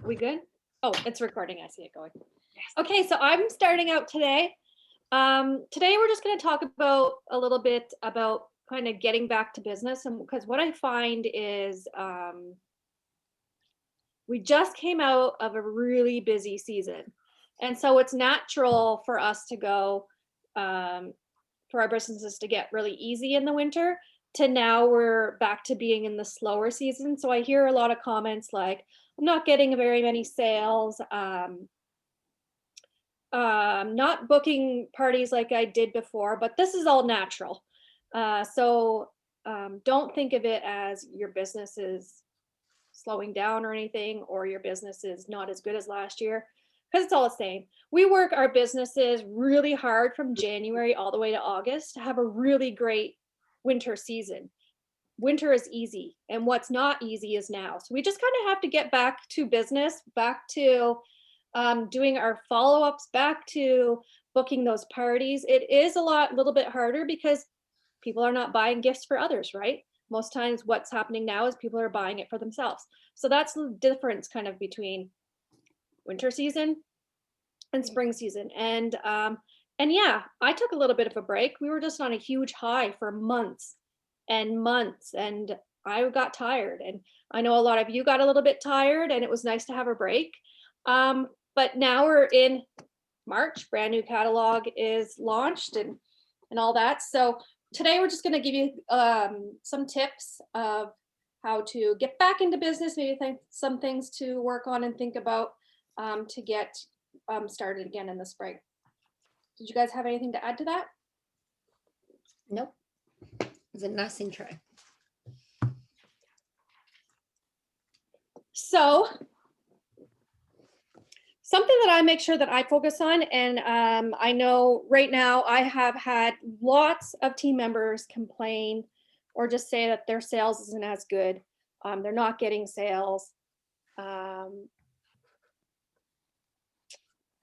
We good? Oh, it's recording. I see it going. Okay, so I'm starting out today. Today we're just going to talk about a little bit about kind of getting back to business, and because what I find is we just came out of a really busy season, and so it's natural for us to go for our businesses to get really easy in the winter to now we're back to being in the slower season. So I hear a lot of comments like, I'm not getting very many sales. Not booking parties like I did before, but this is all natural. So don't think of it as your business is slowing down or anything, or your business is not as good as last year, because it's all the same. We work our businesses really hard from January all the way to August to have a really great winter season. Winter is easy, and what's not easy is now. So we just kind of have to get back to business, back to doing our follow-ups, back to booking those parties. It is little bit harder because people are not buying gifts for others, right? Most times what's happening now is people are buying it for themselves. So that's the difference kind of between winter season and spring season. And yeah, I took a little bit of a break. We were just on a huge high for months and months, and I got tired. And I know a lot of you got a little bit tired, and it was nice to have a break. But now we're in March, brand new catalog is launched and all that. So today we're just going to give you some tips of how to get back into business, maybe some things to work on and think about to get started again in the spring. Did you guys have anything to add to that? Nope. It's a nice intro. So something that I make sure that I focus on, and I know right now I have had lots of team members complain or just say that their sales isn't as good. They're not getting sales.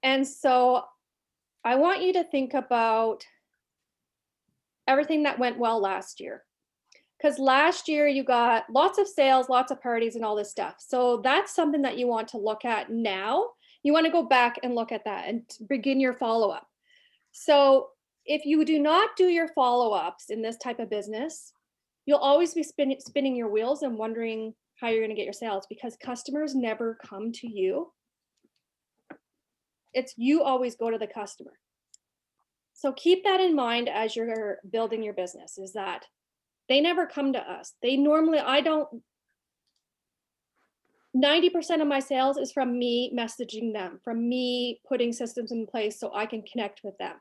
And so I want you to think about everything that went well last year. Because last year you got lots of sales, lots of parties and all this stuff. So that's something that you want to look at now. You want to go back and look at that and begin your follow-up. So if you do not do your follow-ups in this type of business, you'll always be spinning your wheels and wondering how you're going to get your sales, because customers never come to you. It's you always go to the customer. So keep that in mind as you're building your business, is that they never come to us. 90% of my sales is from me messaging them, from me putting systems in place so I can connect with them.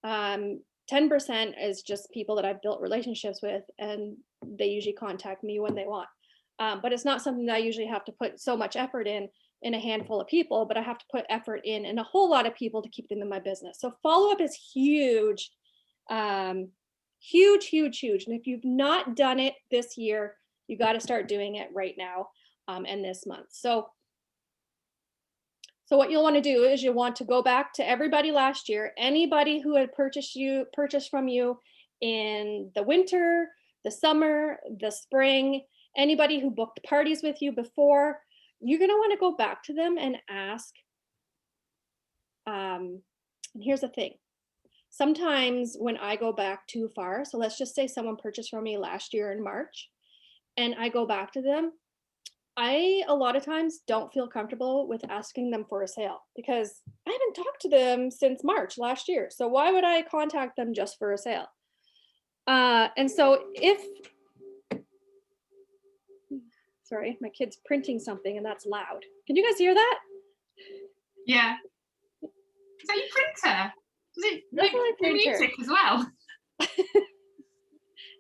10% is just people that I've built relationships with, and they usually contact me when they want. But it's not something that I usually have to put so much effort in a handful of people, but I have to put effort in a whole lot of people to keep them in my business. So follow-up is huge, huge, huge, huge. And if you've not done it this year, you got to start doing it right now and this month. So what you'll want to do is you'll want to go back to everybody last year, anybody who had purchased from you in the winter, the summer, the spring, anybody who booked parties with you before. You're going to want to go back to them and ask. And here's the thing. Sometimes when I go back too far, so let's just say someone purchased from me last year in March, and I go back to them, I a lot of times don't feel comfortable with asking them for a sale because I haven't talked to them since March last year. So why would I contact them just for a sale? And so sorry, my kid's printing something and that's loud. Can you guys hear that? Yeah. Is that your printer? Does it That's my make music as well?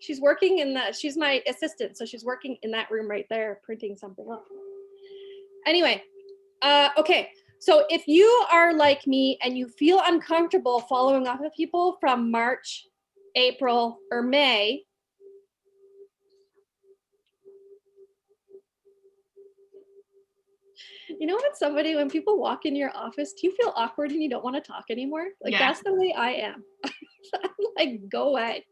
She's working in that. She's my assistant, so she's working in that room right there, printing something up. Anyway, okay. So if you are like me and you feel uncomfortable following up with people from March, April, or May, you know when people walk in your office, do you feel awkward and you don't want to talk anymore? Like, yeah. That's the way I am. I'm like, go away.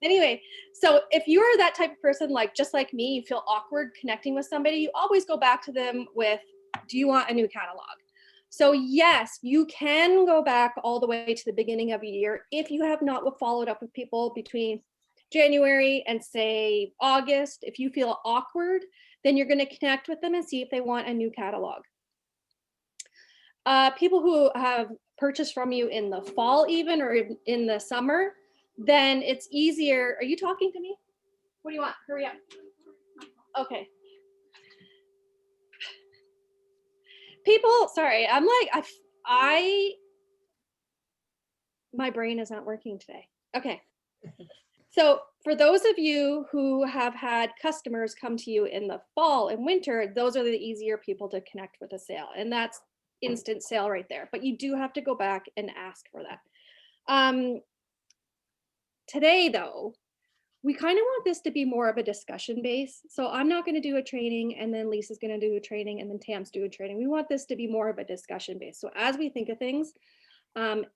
Anyway, So if you're that type of person, like just like me, you feel awkward connecting with somebody, you always go back to them with, do you want a new catalog? So yes, you can go back all the way to the beginning of a year if you have not followed up with people between January and say August. If you feel awkward, then you're going to connect with them and see if they want a new catalog. People who have purchased from you in the fall even, or in the summer, then it's easier. Are you talking to me? What do you want? Hurry up. Okay. People, sorry, I'm like, my brain is not working today. Okay. So for those of you who have had customers come to you in the fall and winter, those are the easier people to connect with a sale. And that's instant sale right there. But you do have to go back and ask for that. Today, though, we kind of want this to be more of a discussion base. So I'm not going to do a training, and then Lisa's going to do a training, and then Tam's do a training. We want this to be more of a discussion base. So as we think of things,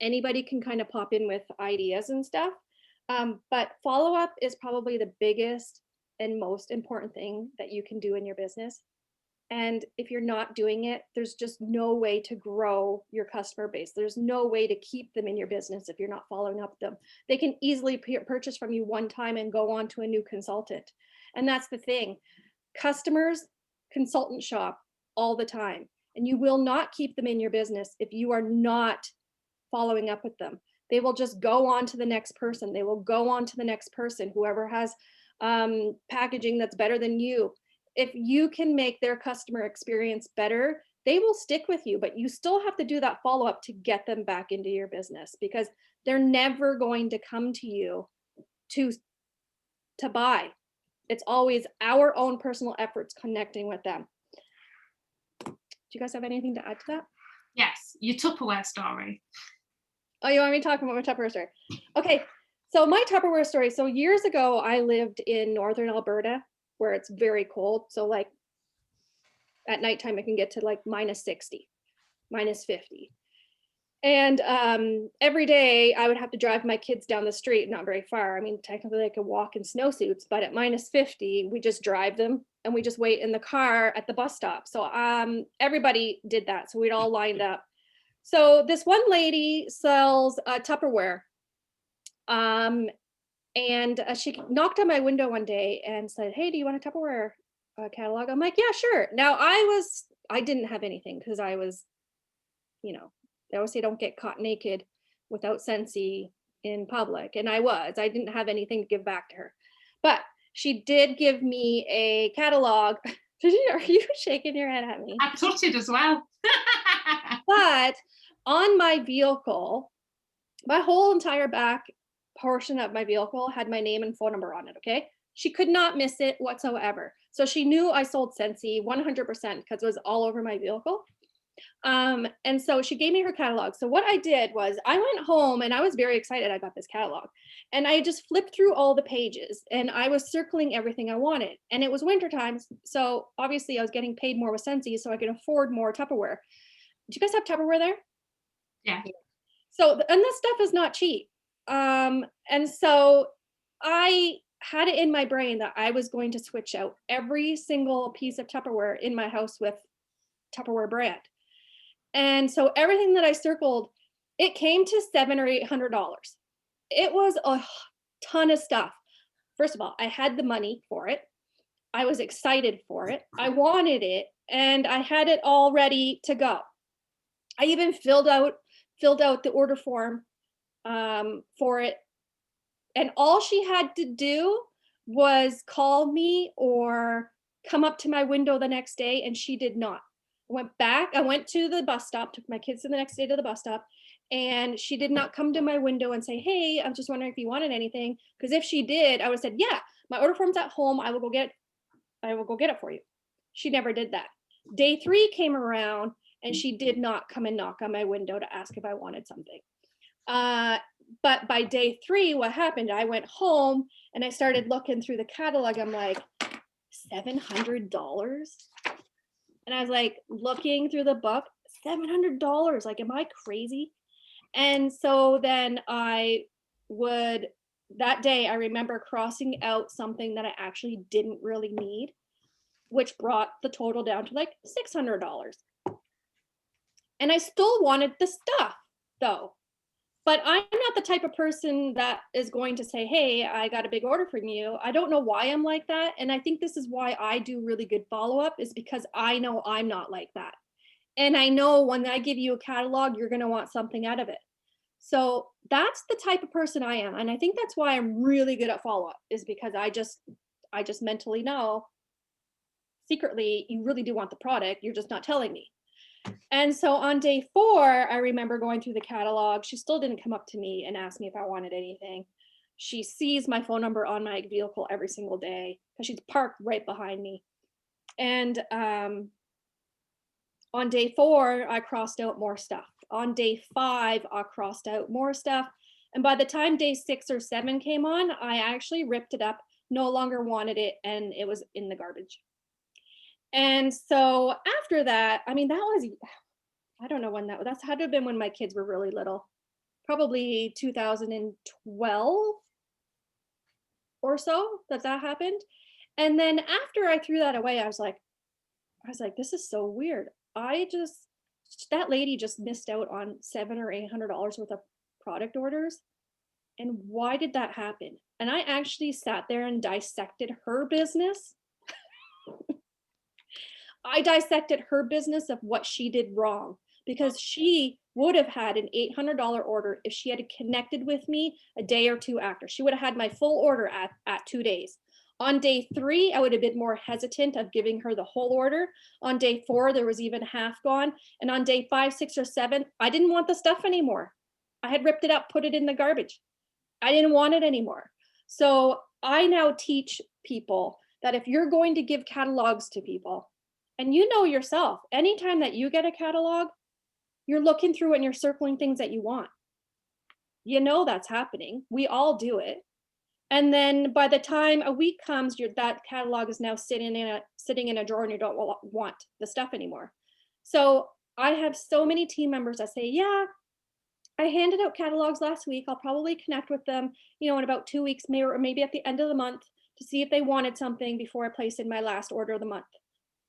anybody can kind of pop in with ideas and stuff. But follow up is probably the biggest and most important thing that you can do in your business. And if you're not doing it, there's just no way to grow your customer base. There's no way to keep them in your business if you're not following up with them. They can easily purchase from you one time and go on to a new consultant. And that's the thing. Customers, consultant shop all the time. And you will not keep them in your business if you are not following up with them. They will just go on to the next person. They will go on to the next person, whoever has packaging that's better than you. If you can make their customer experience better, they will stick with you, but you still have to do that follow-up to get them back into your business, because they're never going to come to you to buy. It's always our own personal efforts connecting with them. Do you guys have anything to add to that? Yes, your Tupperware story. Oh, you want me to talk about my Tupperware story? Okay, so my Tupperware story. So years ago, I lived in northern Alberta, where it's very cold. So like at nighttime, it can get to like -60, -50. And every day I would have to drive my kids down the street, not very far. I mean, technically they could walk in snowsuits, but at -50, we just drive them and we just wait in the car at the bus stop. So everybody did that. So we'd all lined up. So this one lady sells Tupperware. And she knocked on my window one day and said, "Hey, do you want a Tupperware catalog?" I'm like, "Yeah, sure." Now I didn't have anything because I was, they always say don't get caught naked without Scentsy in public. And I didn't have anything to give back to her. But she did give me a catalog. Are you shaking your head at me? I tutted as well. But on my vehicle, my whole entire back portion of my vehicle had my name and phone number on it. Okay. She could not miss it whatsoever. So she knew I sold Scentsy 100% because it was all over my vehicle. And so she gave me her catalog. So what I did was I went home and I was very excited I got this catalog. And I just flipped through all the pages and I was circling everything I wanted. And it was winter time. So obviously I was getting paid more with Scentsy so I could afford more Tupperware. Do you guys have Tupperware there? Yeah. So, and this stuff is not cheap. And so I had it in my brain that I was going to switch out every single piece of Tupperware in my house with Tupperware brand. And so everything that I circled, it came to $700 or $800. It was a ton of stuff. First of all, I had the money for it. I was excited for it. I wanted it, and I had it all ready to go. I even filled out the order form for it. And all she had to do was call me or come up to my window the next day, and she did not. I went to the bus stop, took my kids the next day to the bus stop, and she did not come to my window and say, "Hey, I'm just wondering if you wanted anything." Because if she did, I would have said, "Yeah, my order form's at home. I will go get it for you." She never did that. Day 3 came around and she did not come and knock on my window to ask if I wanted something. But by day 3, what happened? I went home and I started looking through the catalog. I'm like, $700? And I was like looking through the book, $700. Like, am I crazy? And so then I would that day I remember crossing out something that I actually didn't really need, which brought the total down to like $600. And I still wanted the stuff though. But I'm not the type of person that is going to say, hey, I got a big order from you. I don't know why I'm like that. And I think this is why I do really good follow up, is because I know I'm not like that. And I know when I give you a catalog, you're going to want something out of it. So that's the type of person I am. And I think that's why I'm really good at follow up, is because I just mentally know secretly you really do want the product. You're just not telling me. And so on day 4, I remember going through the catalog. She still didn't come up to me and ask me if I wanted anything. She sees my phone number on my vehicle every single day because she's parked right behind me. And on day 4, I crossed out more stuff. On day 5, I crossed out more stuff. And by the time day 6 or 7 came on, I actually ripped it up, no longer wanted it, and it was in the garbage. And so after that, I mean, that was, I don't know when that's had to have been when my kids were really little, probably 2012 or so that happened. And then after I threw that away, I was like, this is so weird. That lady just missed out on $700 or $800 worth of product orders. And why did that happen? And I actually sat there and dissected her business. I dissected her business of what she did wrong, because she would have had an $800 order if she had connected with me a day or two after. She would have had my full order at 2 days. On day 3, I would have been more hesitant of giving her the whole order. On day 4, there was even half gone. And on day 5, 6, or 7, I didn't want the stuff anymore. I had ripped it up, put it in the garbage. I didn't want it anymore. So I now teach people that if you're going to give catalogs to people, and you know yourself, anytime that you get a catalog, you're looking through it and you're circling things that you want. You know that's happening. We all do it. And then by the time a week comes, that catalog is now sitting in a drawer and you don't want the stuff anymore. So I have so many team members that say, yeah, I handed out catalogs last week. I'll probably connect with them, in about 2 weeks, maybe at the end of the month, to see if they wanted something before I place in my last order of the month.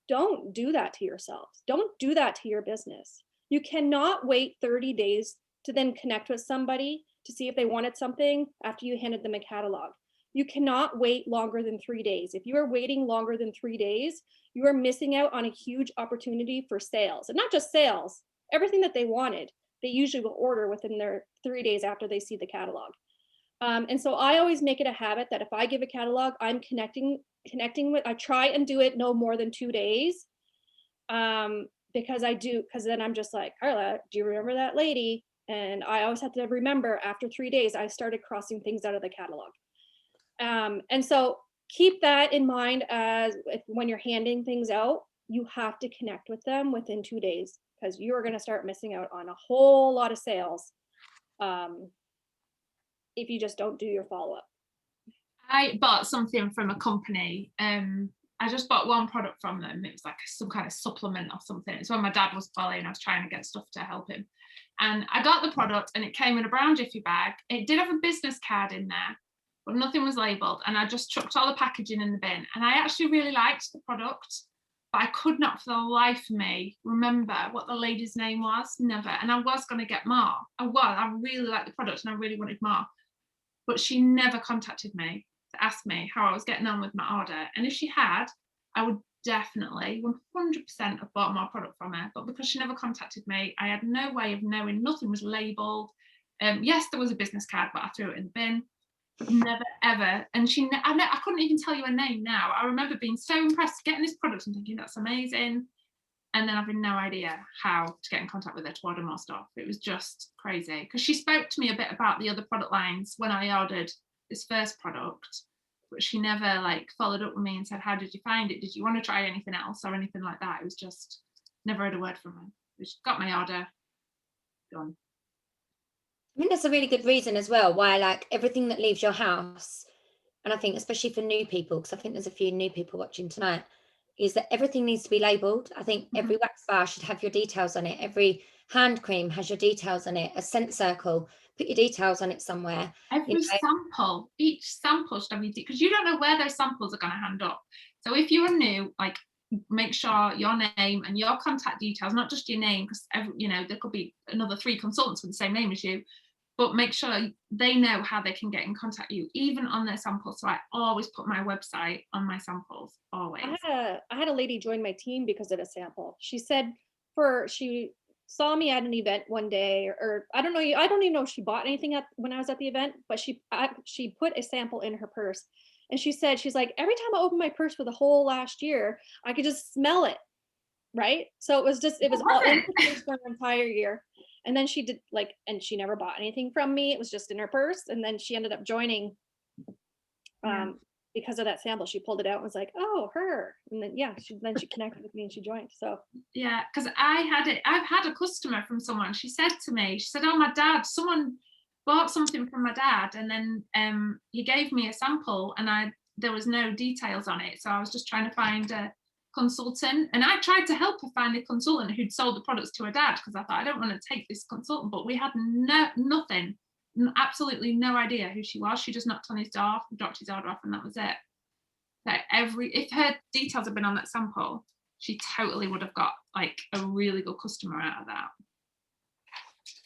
Don't do that to yourselves. Don't do that to your business. You cannot wait 30 days to then connect with somebody to see if they wanted something after you handed them a catalog. You cannot wait longer than 3 days. If you are waiting longer than 3 days, you are missing out on a huge opportunity for sales. And not just sales, everything that they wanted, they usually will order within their 3 days after they see the catalog. And so I always make it a habit that if I give a catalog, I'm connecting with, I try and do it no more than 2 days. Because then I'm just like, Carla, do you remember that lady? And I always have to remember after 3 days, I started crossing things out of the catalog. And so keep that in mind when you're handing things out, you have to connect with them within 2 days, because you're going to start missing out on a whole lot of sales if you just don't do your follow-up. I bought something from a company. I just bought one product from them. It was like some kind of supplement or something. It's when my dad was poorly and I was trying to get stuff to help him. And I got the product and it came in a brown jiffy bag. It did have a business card in there, but nothing was labelled. And I just chucked all the packaging in the bin. And I actually really liked the product, but I could not for the life of me remember what the lady's name was. Never. And I was going to get more. I really liked the product and I really wanted more. But she never contacted me to ask me how I was getting on with my order. And if she had, I would definitely 100% have bought more product from her. But because she never contacted me, I had no way of knowing. Nothing was labelled. Yes, there was a business card, but I threw it in the bin. Never ever. And I couldn't even tell you her name now. I remember being so impressed getting this product and thinking that's amazing, and then having no idea how to get in contact with her to order more stuff. It was just crazy, because she spoke to me a bit about the other product lines when I ordered this first product, but she never followed up with me and said, how did you find it? Did you want to try anything else or anything like that? It was just never had a word from her. She got my order, done. I think that's a really good reason as well why everything that leaves your house, and I think especially for new people, because I think there's a few new people watching tonight, is that everything needs to be labelled. I think every wax bar should have your details on it. Every hand cream has your details on it, a scent circle, put your details on it somewhere. Every sample, each sample should have your, because you don't know where those samples are going to hand up. So if you're new, like, make sure your name and your contact details, not just your name, because there could be another 3 consultants with the same name as you, but make sure they know how they can get in contact with you, even on their samples. So I always put my website on my samples, always. I had a lady join my team because of a sample. She said she saw me at an event one day, or I don't know, I don't even know if she bought anything when I was at the event, but she put a sample in her purse. And she said, she's like, every time I opened my purse for the whole last year, I could just smell it. Right. So it was all in her purse for an entire year. And then she did and she never bought anything from me. It was just in her purse. And then she ended up joining because of that sample. She pulled it out and was like, oh, her. And then, she connected with me and she joined. So yeah, because I've had a customer from someone. She said, oh, my dad, someone bought something from my dad, and then he gave me a sample, and there was no details on it. So I was just trying to find a consultant, and I tried to help her find a consultant who'd sold the products to her dad, because I thought, I don't want to take this consultant, but we had nothing, absolutely no idea who she was. She just knocked on his door, dropped his order off, and that was it. Like, if her details had been on that sample, she totally would have got like a really good customer out of that.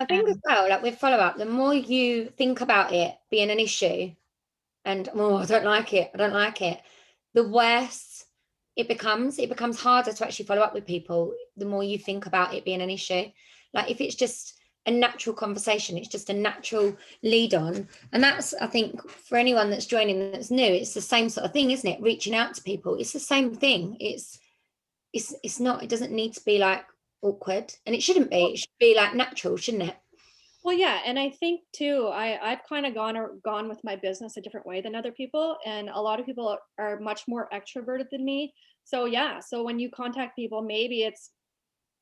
I think as well, like with follow-up, the more you think about it being an issue and, oh, I don't like it, the worse it becomes. It becomes harder to actually follow up with people the more you think about it being an issue. Like, if it's just a natural conversation, it's just a natural lead on. And that's, I think, for anyone that's joining that's new, it's the same sort of thing, isn't it? Reaching out to people, it's the same thing. It's not, it doesn't need to be like awkward, and it shouldn't be. It should be like natural, shouldn't it? well, yeah, and I think too, I've kind of gone with my business a different way than other people, and a lot of people are much more extroverted than me. So yeah, so when you contact people, maybe it's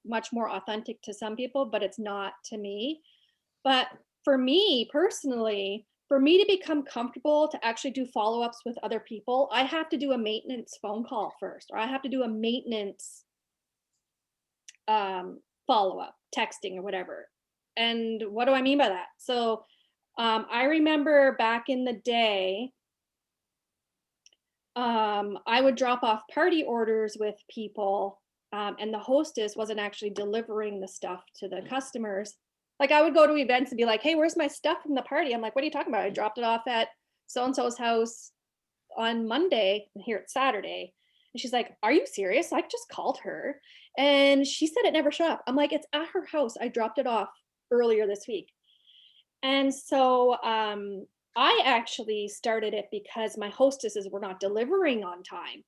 much more authentic to some people, but it's not to me. But for me personally, for me to become comfortable to actually do follow-ups with other people, I have to do a maintenance phone call first, or I have to do a maintenance follow-up, texting or whatever. And what do I mean by that? So I remember back in the day, I would drop off party orders with people, and the hostess wasn't actually delivering the stuff to the customers. Like, I would go to events and be like, hey, where's my stuff from the party? I'm like, what are you talking about? I dropped it off at so-and-so's house on Monday, and here it's Saturday. And she's like, are you serious? I just called her and she said it never showed up. I'm like, it's at her house. I dropped it off earlier this week. And so I actually started it because my hostesses were not delivering on time.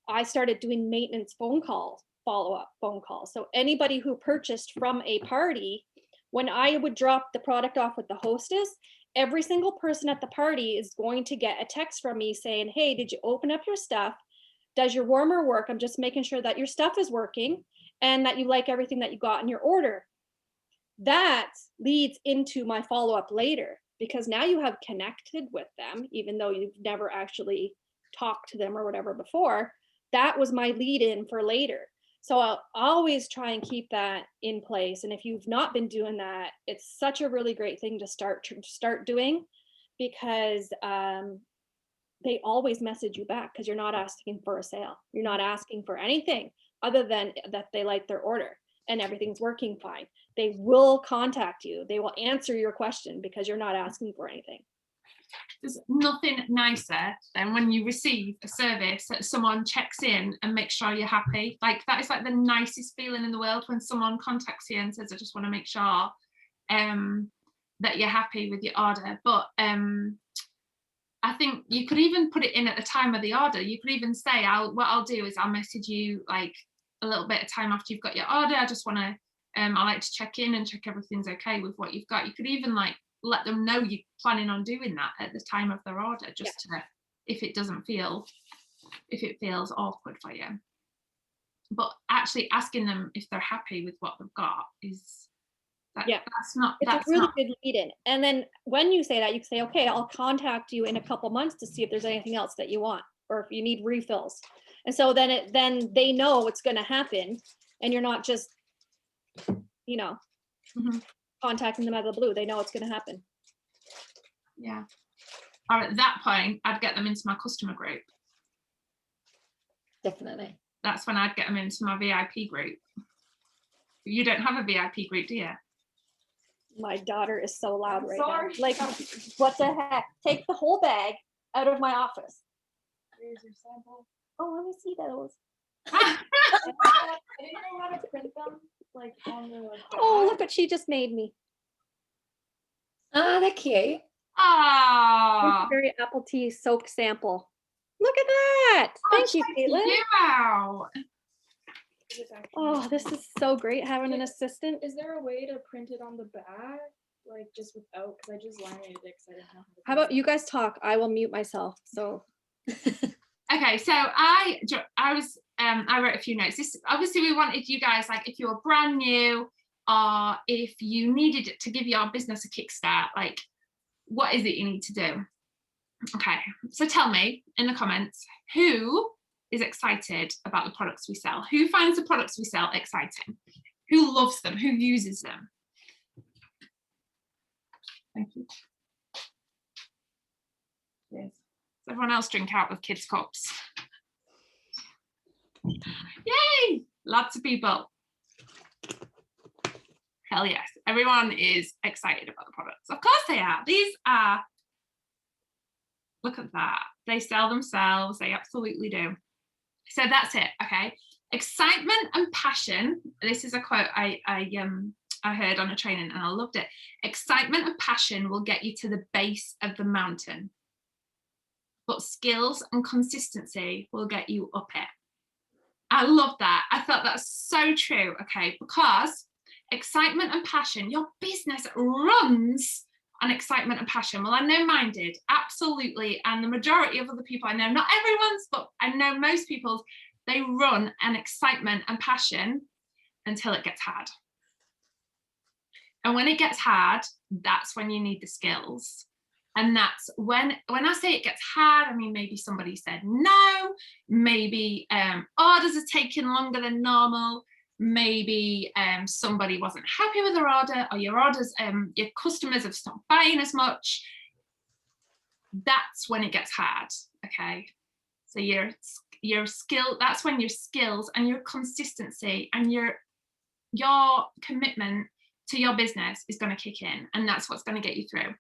I started doing maintenance phone calls, follow-up phone calls. So anybody who purchased from a party, when I would drop the product off with the hostess, every single person at the party is going to get a text from me saying, hey, did you open up your stuff? Does your warmer work? I'm just making sure that your stuff is working and that you like everything that you got in your order. That leads into my follow-up later, because now you have connected with them, even though you've never actually talked to them or whatever before. That was my lead in for later. So I'll always try and keep that in place. And if you've not been doing that, it's such a really great thing to start doing, because they always message you back, because you're not asking for a sale. You're not asking for anything other than that they like their order and everything's working fine. They will contact you. They will answer your question because you're not asking for anything. There's nothing nicer than when you receive a service that someone checks in and makes sure you're happy. Like, that is like the nicest feeling in the world, when someone contacts you and says, I just want to make sure that you're happy with your order. But I think you could even put it in at the time of the order. You could even say, what I'll do is I'll message you like a little bit of time after you've got your order. I just want to, I like to check in and check everything's okay with what you've got. You could even like let them know you're planning on doing that at the time of their order, just to, if it feels awkward for you. But actually asking them if they're happy with what they've got is, that's a really good lead in. And then when you say that, you can say, okay, I'll contact you in a couple months to see if there's anything else that you want, or if you need refills. And so then they know what's going to happen, and you're not just, contacting them out of the blue. They know it's going to happen. Yeah. Or at that point, I'd get them into my customer group. Definitely. That's when I'd get them into my VIP group. You don't have a VIP group, do you? My daughter is so loud right Sorry. now. Like, what the heck? Take the whole bag out of my office. Here's your sample. Oh, let me see those. I didn't know how to print them, like on the like. Oh, back. look what she just made me. Ah, they're cute. Oh, Very apple tea soaked sample. Look at that. Thank you, Caitlin. Wow. Is it back? Oh, this is so great having an assistant. Is there a way to print it on the back, like just without? Because I just laminated it because I didn't know how to. How about you guys talk? I will mute myself. So Okay, so I wrote a few notes. This obviously we wanted you guys, like, if you're brand new or if you needed to give your business a kickstart, like, what is it you need to do? Okay, so tell me in the comments, who is excited about the products we sell? Who finds the products we sell exciting? Who loves them? Who uses them? Thank you. Cheers. Does everyone else drink out of kids' cups? Yay! Lots of people. Hell yes. Everyone is excited about the products. Of course they are. These are, look at that. They sell themselves. They absolutely do. So that's it. Okay. Excitement and passion. This is a quote I heard on a training and I loved it. Excitement and passion will get you to the base of the mountain, but skills and consistency will get you up it. I love that. I thought that's so true. Okay, because excitement and passion, your business runs on excitement and passion. Well, I know mine did, absolutely. And the majority of other people I know, not everyone's, but I know most people's, they run an excitement and passion until it gets hard. And when it gets hard, that's when you need the skills. And that's when I say it gets hard, I mean, maybe somebody said no, maybe orders are taking longer than normal, maybe somebody wasn't happy with their order, or your orders, your customers have stopped buying as much. That's when it gets hard, okay? So your skill, that's when your skills and your consistency and your commitment to your business is going to kick in, and that's what's going to get you through.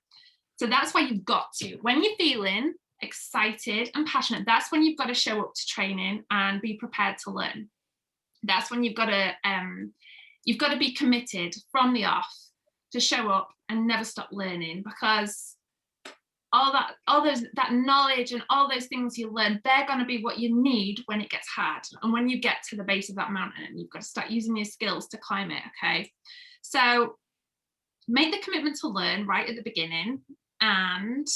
So that's why you've got to, when you're feeling excited and passionate, that's when you've got to show up to training and be prepared to learn. That's when you've got to be committed from the off to show up and never stop learning, because that knowledge and all those things you learn, they're going to be what you need when it gets hard. And when you get to the base of that mountain, you've got to start using your skills to climb it, okay? So make the commitment to learn right at the beginning. And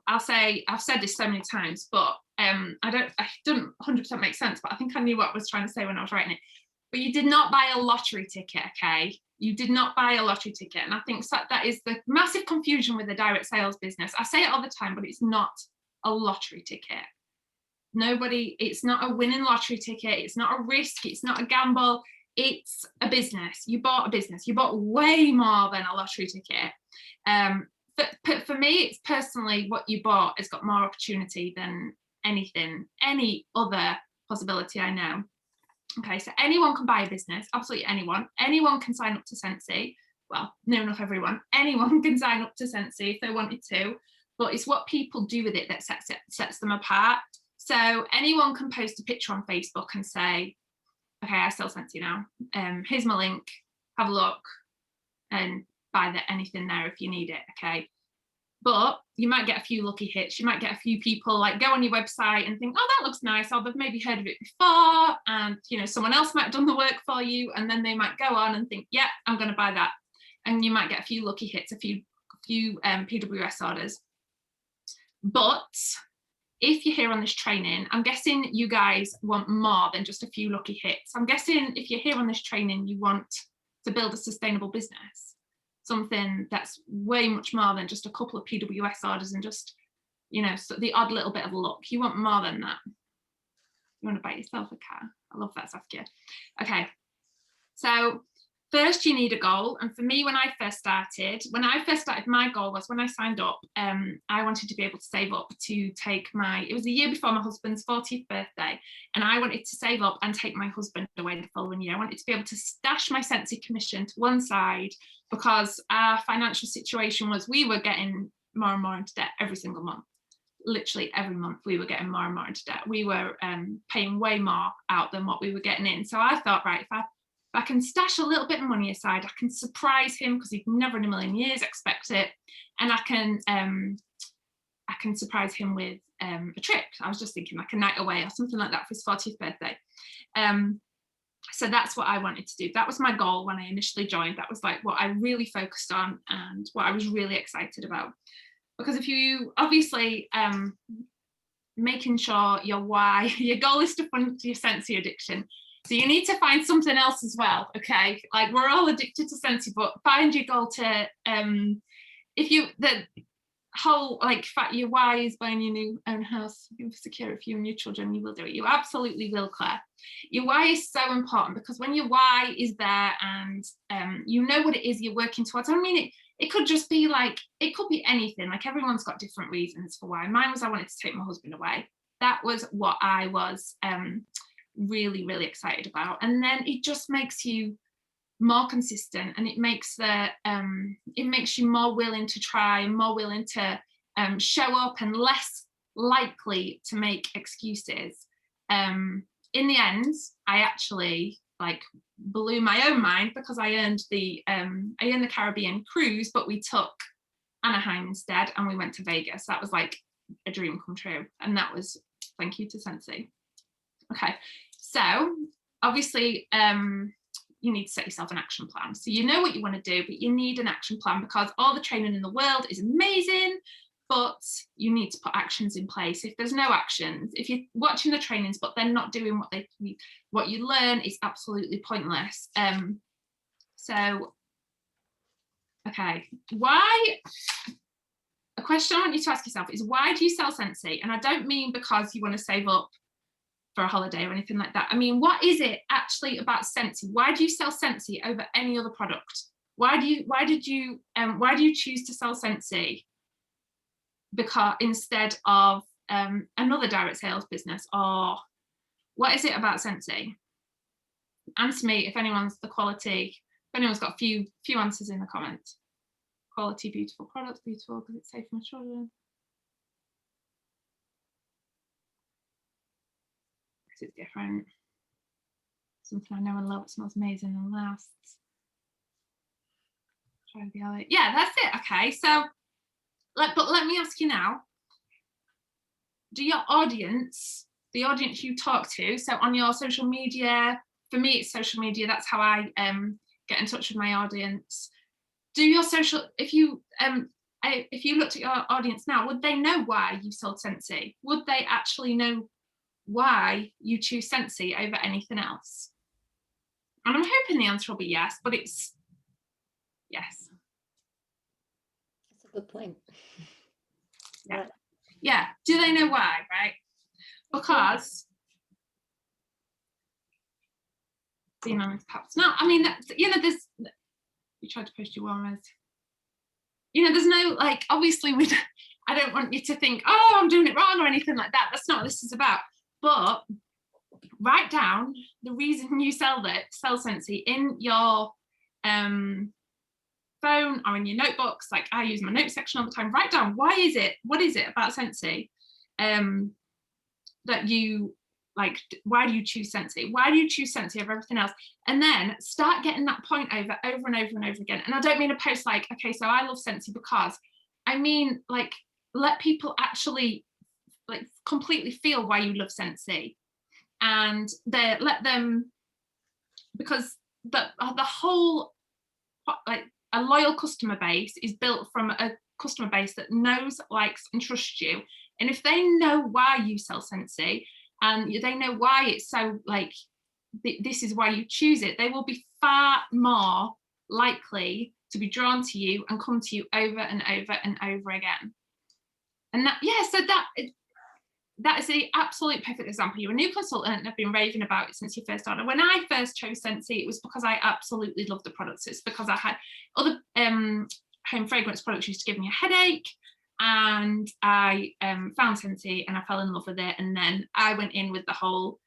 I've said this so many times, but it doesn't 100% make sense, but I think I knew what I was trying to say when I was writing it. But you did not buy a lottery ticket, okay? You did not buy a lottery ticket. And I think that is the massive confusion with the direct sales business. I say it all the time, but it's not a lottery ticket. It's not a winning lottery ticket. It's not a risk. It's not a gamble. It's a business. You bought a business. You bought way more than a lottery ticket. But for me, it's personally what you bought has got more opportunity than any other possibility I know. Okay, so anyone can buy a business, absolutely anyone. Anyone can sign up to Scentsy. Well, no, not everyone. Anyone can sign up to Scentsy if they wanted to, but it's what people do with it that sets them apart. So anyone can post a picture on Facebook and say, okay, I sell Scentsy now. Here's my link, have a look and buy anything there if you need it, okay? But you might get a few lucky hits. You might get a few people like go on your website and think, oh, that looks nice. Or they've maybe heard of it before. And, someone else might have done the work for you. And then they might go on and think, yeah, I'm going to buy that. And you might get a few lucky hits, a few PWS orders. But if you're here on this training, I'm guessing you guys want more than just a few lucky hits. I'm guessing if you're here on this training, you want to build a sustainable business. Something that's way much more than just a couple of PWS orders and just, so the odd little bit of luck. You want more than that. You want to buy yourself a car. I love that, Saskia. Okay, So first you need a goal. And for me, when I first started, my goal was, when I signed up, I wanted to be able to save up to take it was the year before my husband's 40th birthday. And I wanted to save up and take my husband away the following year. I wanted to be able to stash my Scentsy commission to one side, because our financial situation was, we were getting more and more into debt every single month. Literally every month we were getting more and more into debt. We were paying way more out than what we were getting in. So I thought, right, if I can stash a little bit of money aside, I can surprise him, because he'd never in a million years expect it, and I can surprise him with a trip. I was just thinking like a night away or something like that for his 40th birthday. So that's what I wanted to do. That was my goal when I initially joined. That was like what I really focused on and what I was really excited about. Because if you obviously making sure your goal is to fund your Scentsy addiction. So you need to find something else as well, okay? Like, we're all addicted to Scentsy, but find your goal to, your why is buying your new own house, being secure for you and your children, you will do it. You absolutely will, Claire. Your why is so important, because when your why is there and you know what it is you're working towards. I mean, it could just be like, it could be anything. Like, everyone's got different reasons for why. Mine was, I wanted to take my husband away. That was what I was really, really excited about. And then it just makes you more consistent, and it makes you more willing to try and more willing to show up and less likely to make excuses. In the end, I actually blew my own mind, because I earned the Caribbean cruise, but we took Anaheim instead, and we went to Vegas. That was like a dream come true, and that was thank you to Scentsy. Okay, so obviously you need to set yourself an action plan. So you know what you want to do, but you need an action plan, because all the training in the world is amazing, but you need to put actions in place. If there's no actions, if you're watching the trainings but they're not doing what you learn, is absolutely pointless. So okay, a question I want you to ask yourself is, why do you sell Scentsy? And I don't mean because you want to save up for a holiday or anything like that. I mean, what is it actually about Scentsy? Why do you sell Scentsy over any other product? Why do you choose to sell Scentsy because instead of another direct sales business? Or what is it about Scentsy? Answer me if anyone's got a few answers in the comments. Quality, beautiful products, beautiful because it's safe for my children. It's different. Something I know and love. It smells amazing and lasts. Try to be all right. Yeah, that's it. Okay, so let me ask you now. Do your audience, the audience you talk to, so on your social media, for me it's social media, that's how I get in touch with my audience. Do your social, if you looked at your audience now, would they know why you sold Scentsy? Would they actually know why you choose Scentsy over anything else? And I'm hoping the answer will be yes, but it's yes. That's a good point. Yeah. Yeah. Do they know why, right? Because being honest, perhaps no. I mean, there's, you tried to post your warmers. There's no, obviously I don't want you to think, oh, I'm doing it wrong or anything like that. That's not what this is about. But write down the reason you sell Scentsy in your phone or in your notebooks. Like, I use my note section all the time. Write down, what is it about Scentsy that you like? Why do you choose Scentsy? Why do you choose Scentsy over everything else? And then start getting that point over and over and over again. And I don't mean a post okay, so I love Scentsy because, I mean, let people actually completely feel why you love Scentsy, and let them, because the whole, a loyal customer base is built from a customer base that knows, likes and trusts you. And if they know why you sell Scentsy, and they know why it's so this is why you choose it, they will be far more likely to be drawn to you and come to you over and over and over again. And that, yeah, so that is the absolute perfect example. You're a new consultant and have been raving about it since you first started. When I first chose Scentsy, it was because I absolutely loved the products. It's because I had other home fragrance products used to give me a headache, and I found Scentsy and I fell in love with it. And then I went in with the whole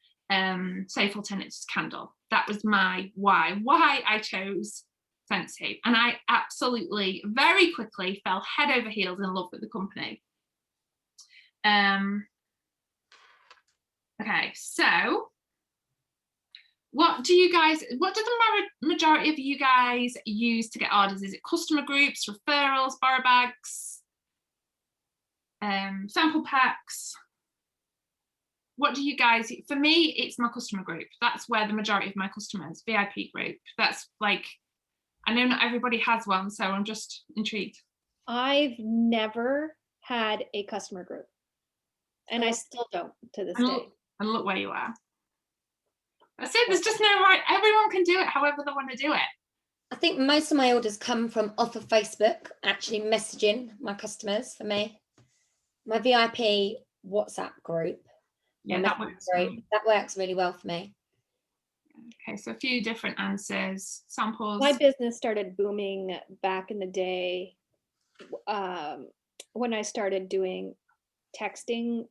safe alternatives candle. That was my why I chose Scentsy. And I absolutely very quickly fell head over heels in love with the company. Okay, so what do the majority of you guys use to get orders? Is it customer groups, referrals, borrow bags, sample packs? What do you guys, for me, it's my customer group. That's where the majority of my customers, VIP group. That's like, I know not everybody has one, so I'm just intrigued. I've never had a customer group, and I still don't to this day. And look where you are. That's it. There's just no right. Everyone can do it however they want to do it. I think most of my orders come from off of Facebook, actually messaging my customers for me. My VIP WhatsApp group. Yeah, that works. That works really well for me. Okay, so a few different answers, samples. My business started booming back in the day when I started doing texting,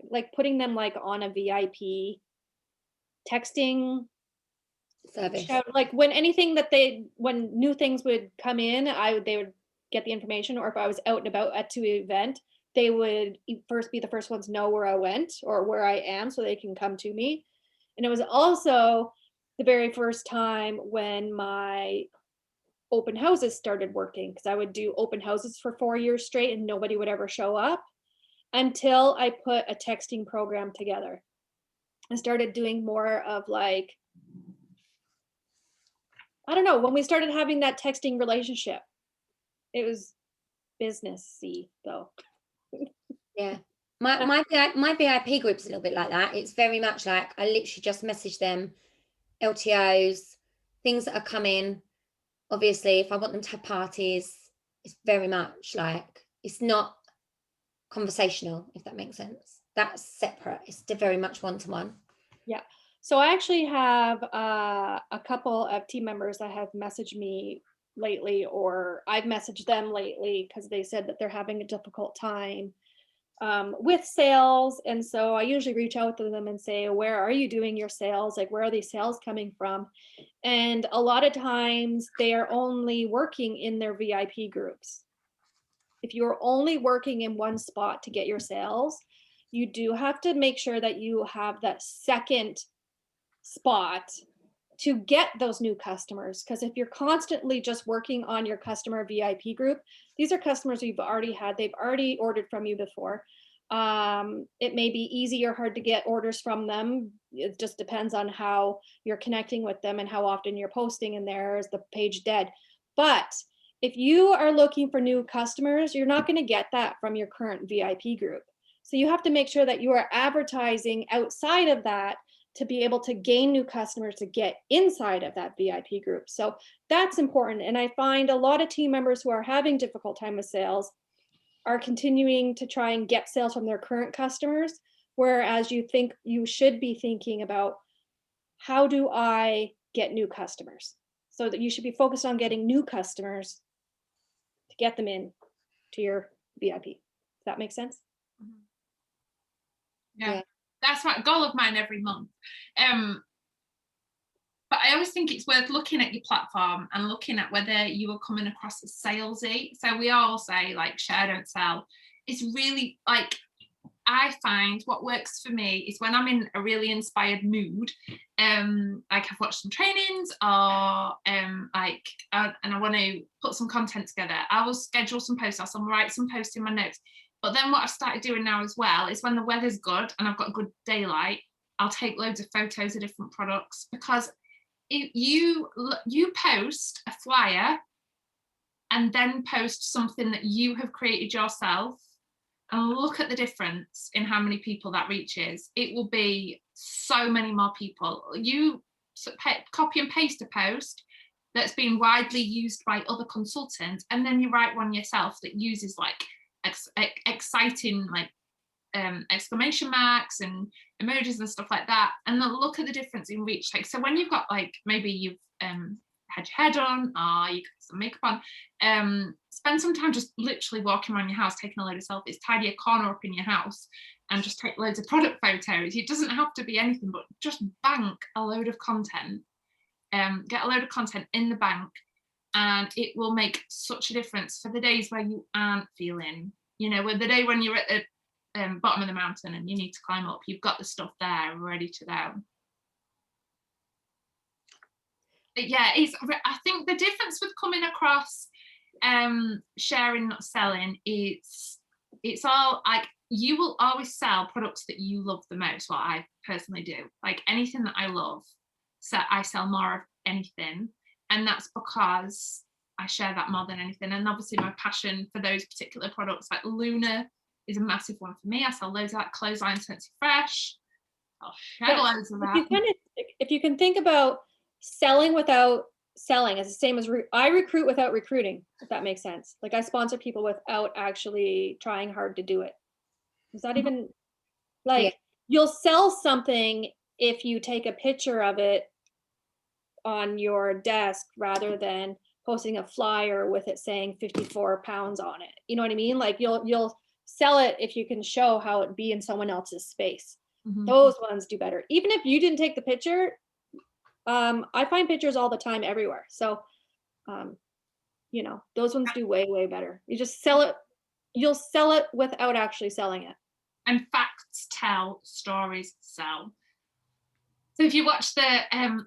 like putting them like on a VIP texting Service. like when new things would come in, they would get the information, or if I was out and about at an event, they would be the first ones to know where I went or where I am, so they can come to me. And it was also the very first time when my open houses started working, because I would do open houses for 4 years straight and nobody would ever show up until I put a texting program together. I started doing more of like, I don't know, when we started having that texting relationship, it was businessy though. Yeah. My VIP group's a little bit like that. It's very much like I literally just message them LTOs, things that are coming. Obviously, if I want them to have parties, it's very much like, it's not conversational, if that makes sense. That's separate. It's very much one-to-one. Yeah. So I actually have a couple of team members that have messaged me lately, or I've messaged them lately because they said that they're having a difficult time with sales. And so I usually reach out to them and say, where are you doing your sales? Like, where are these sales coming from? And a lot of times they are only working in their VIP groups. If you're only working in one spot to get your sales, you do have to make sure that you have that second spot to get those new customers. Because if you're constantly just working on your customer VIP group, these are customers you've already had, they've already ordered from you before. It may be easy or hard to get orders from them. It just depends on how you're connecting with them and how often you're posting in there. Is the page dead? But if you are looking for new customers, you're not going to get that from your current VIP group. So you have to make sure that you are advertising outside of that to be able to gain new customers to get inside of that VIP group. So that's important. And I find a lot of team members who are having difficult time with sales are continuing to try and get sales from their current customers, whereas you think you should be thinking about, how do I get new customers? So that you should be focused on getting new customers to get them in to your VIP. Does that make sense? Yeah. That's my goal of mine every month. But I always think it's worth looking at your platform and looking at whether you are coming across as salesy. So we all say like share, don't sell. It's really like, I find what works for me is when I'm in a really inspired mood, like I've watched some trainings or and I want to put some content together, I will schedule some posts, I'll write some posts in my notes. But then what I've started doing now as well is when the weather's good and I've got good daylight, I'll take loads of photos of different products, because if you post a flyer and then post something that you have created yourself and look at the difference in how many people that reaches, it will be so many more people. You copy and paste a post that's been widely used by other consultants, and then you write one yourself that uses like exciting like exclamation marks and emojis and stuff like that, and then look at the difference in reach. Like, so when you've got, like, maybe you've had your hair done or you got some makeup on, spend some time just literally walking around your house, taking a load of selfies, tidy a corner up in your house and just take loads of product photos. It doesn't have to be anything, but just bank a load of content, get a load of content in the bank, and it will make such a difference for the days where you aren't feeling, you know, the day when you're at the bottom of the mountain and you need to climb up, you've got the stuff there ready to go. But yeah, I think the difference with coming across sharing, not selling, it's all like, you will always sell products that you love the most. What I personally do, like anything that I love, so I sell more of anything, and that's because I share that more than anything. And obviously my passion for those particular products, like Luna is a massive one for me. I sell loads of that. Clothesline Scentsy Fresh, I'll share loads of that. If you can think about selling without selling, it's the same as I recruit without recruiting, if that makes sense. Like, I sponsor people without actually trying hard to do it. Is that even like, you'll sell something if you take a picture of it on your desk rather than posting a flyer with it saying 54 pounds on it. You know what I mean? Like, you'll sell it if you can show how it'd be in someone else's space. Those ones do better. Even if you didn't take the picture, I find pictures all the time everywhere. So, you know, those ones do way, way better. You just sell it. You'll sell it without actually selling it. And facts tell, stories sell. So if you watch the,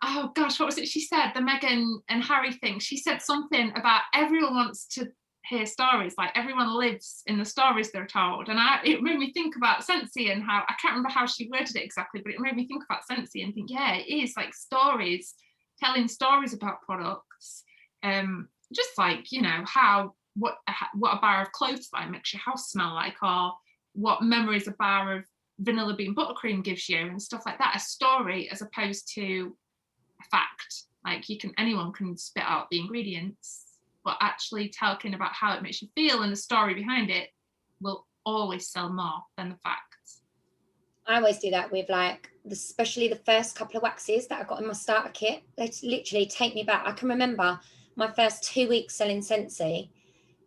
oh gosh, what was it she said? The Meghan and Harry thing. She said something about everyone wants to hear stories, like everyone lives in the stories they're told. And it made me think about Scentsy and how, I can't remember how she worded it exactly, but it made me think about Scentsy and think, yeah, it is like stories, telling stories about products. Just like, you know, what a bar of clothesline makes your house smell like, or what memories a bar of vanilla bean buttercream gives you, and stuff like that. A story as opposed to a fact. Like, anyone can spit out the ingredients, but actually talking about how it makes you feel and the story behind it will always sell more than the facts. I always do that with, like, especially the first couple of waxes that I got in my starter kit. They literally take me back. I can remember my first 2 weeks selling Scentsy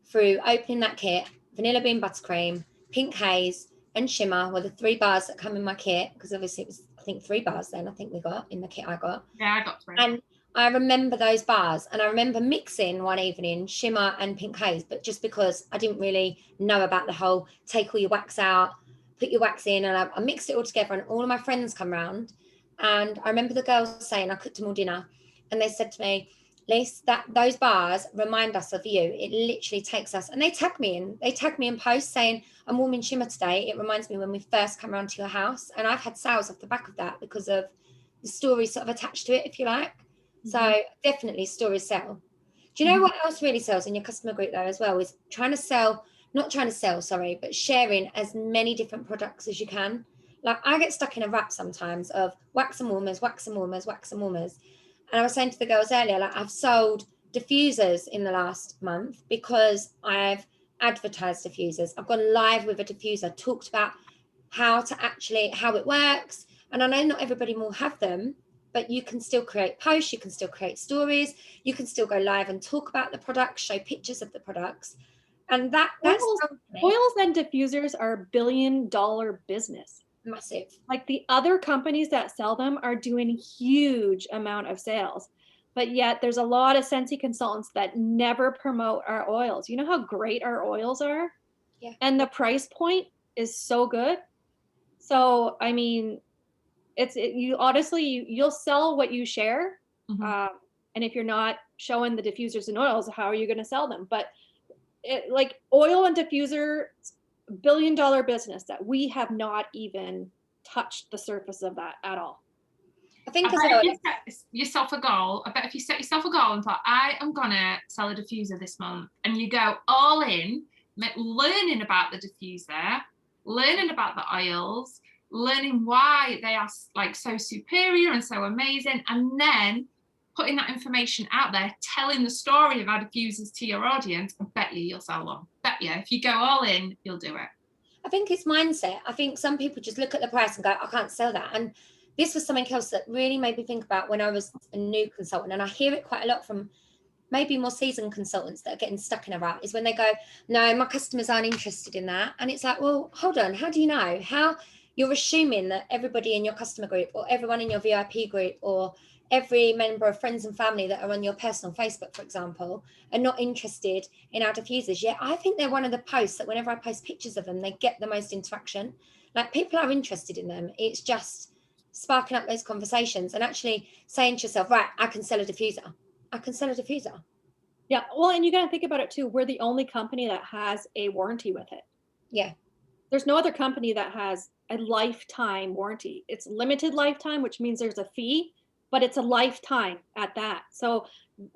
through opening that kit. Vanilla bean buttercream, pink haze, and shimmer were the 3 bars that come in my kit, because obviously it was, I think, 3 bars then I think we got in the kit I got. Yeah, I got 3. And I remember those bars, and I remember mixing one evening shimmer and pink haze, but just because I didn't really know about the whole take all your wax out, put your wax in, and I mixed it all together, and all of my friends come round, and I remember the girls saying, I cooked them all dinner, and they said to me, Lise, those bars remind us of you. It literally takes us, and they tag me in posts saying, I'm warming shimmer today. It reminds me when we first come around to your house. And I've had sales off the back of that because of the story sort of attached to it, if you like. So definitely stories sell. Do you know what else really sells in your customer group though as well, is but sharing as many different products as you can. Like, I get stuck in a rut sometimes of wax and warmers. And I was saying to the girls earlier, like, I've sold diffusers in the last month because I've advertised diffusers. I've gone live with a diffuser, talked about how it works. And I know not everybody will have them, but you can still create posts, you can still create stories, you can still go live and talk about the products, show pictures of the products. And oils and diffusers are a $1 billion business. Massive. Like, the other companies that sell them are doing huge amount of sales, but yet there's a lot of Scentsy consultants that never promote our oils. You know how great our oils are? Yeah. And the price point is so good. So, I mean, you'll sell what you share. And if you're not showing the diffusers and oils, how are you going to sell them? But like, oil and diffuser, $1 billion business that we have not even touched the surface of that at all. I think if you set yourself a goal, I bet if you set yourself a goal and thought, I am gonna sell a diffuser this month, and you go all in, learning about the diffuser, learning about the oils, learning why they are like so superior and so amazing, and then putting that information out there, telling the story of our diffusers to your audience, I bet you'll sell one. Bet you, if you go all in, you'll do it. I think it's mindset. I think some people just look at the price and go, I can't sell that. And this was something else that really made me think about when I was a new consultant. And I hear it quite a lot from maybe more seasoned consultants that are getting stuck in a rut, is when they go, no, my customers aren't interested in that. And it's like, well, hold on, how do you know? How you're assuming that everybody in your customer group or everyone in your VIP group or every member of friends and family that are on your personal Facebook, for example, are not interested in our diffusers. Yeah, I think they're one of the posts that whenever I post pictures of them, they get the most interaction. Like, people are interested in them. It's just sparking up those conversations and actually saying to yourself, right, I can sell a diffuser. I can sell a diffuser. Yeah. Well, and you got to think about it too. We're the only company that has a warranty with it. Yeah. There's no other company that has a lifetime warranty. It's limited lifetime, which means there's a fee, but it's a lifetime at that. So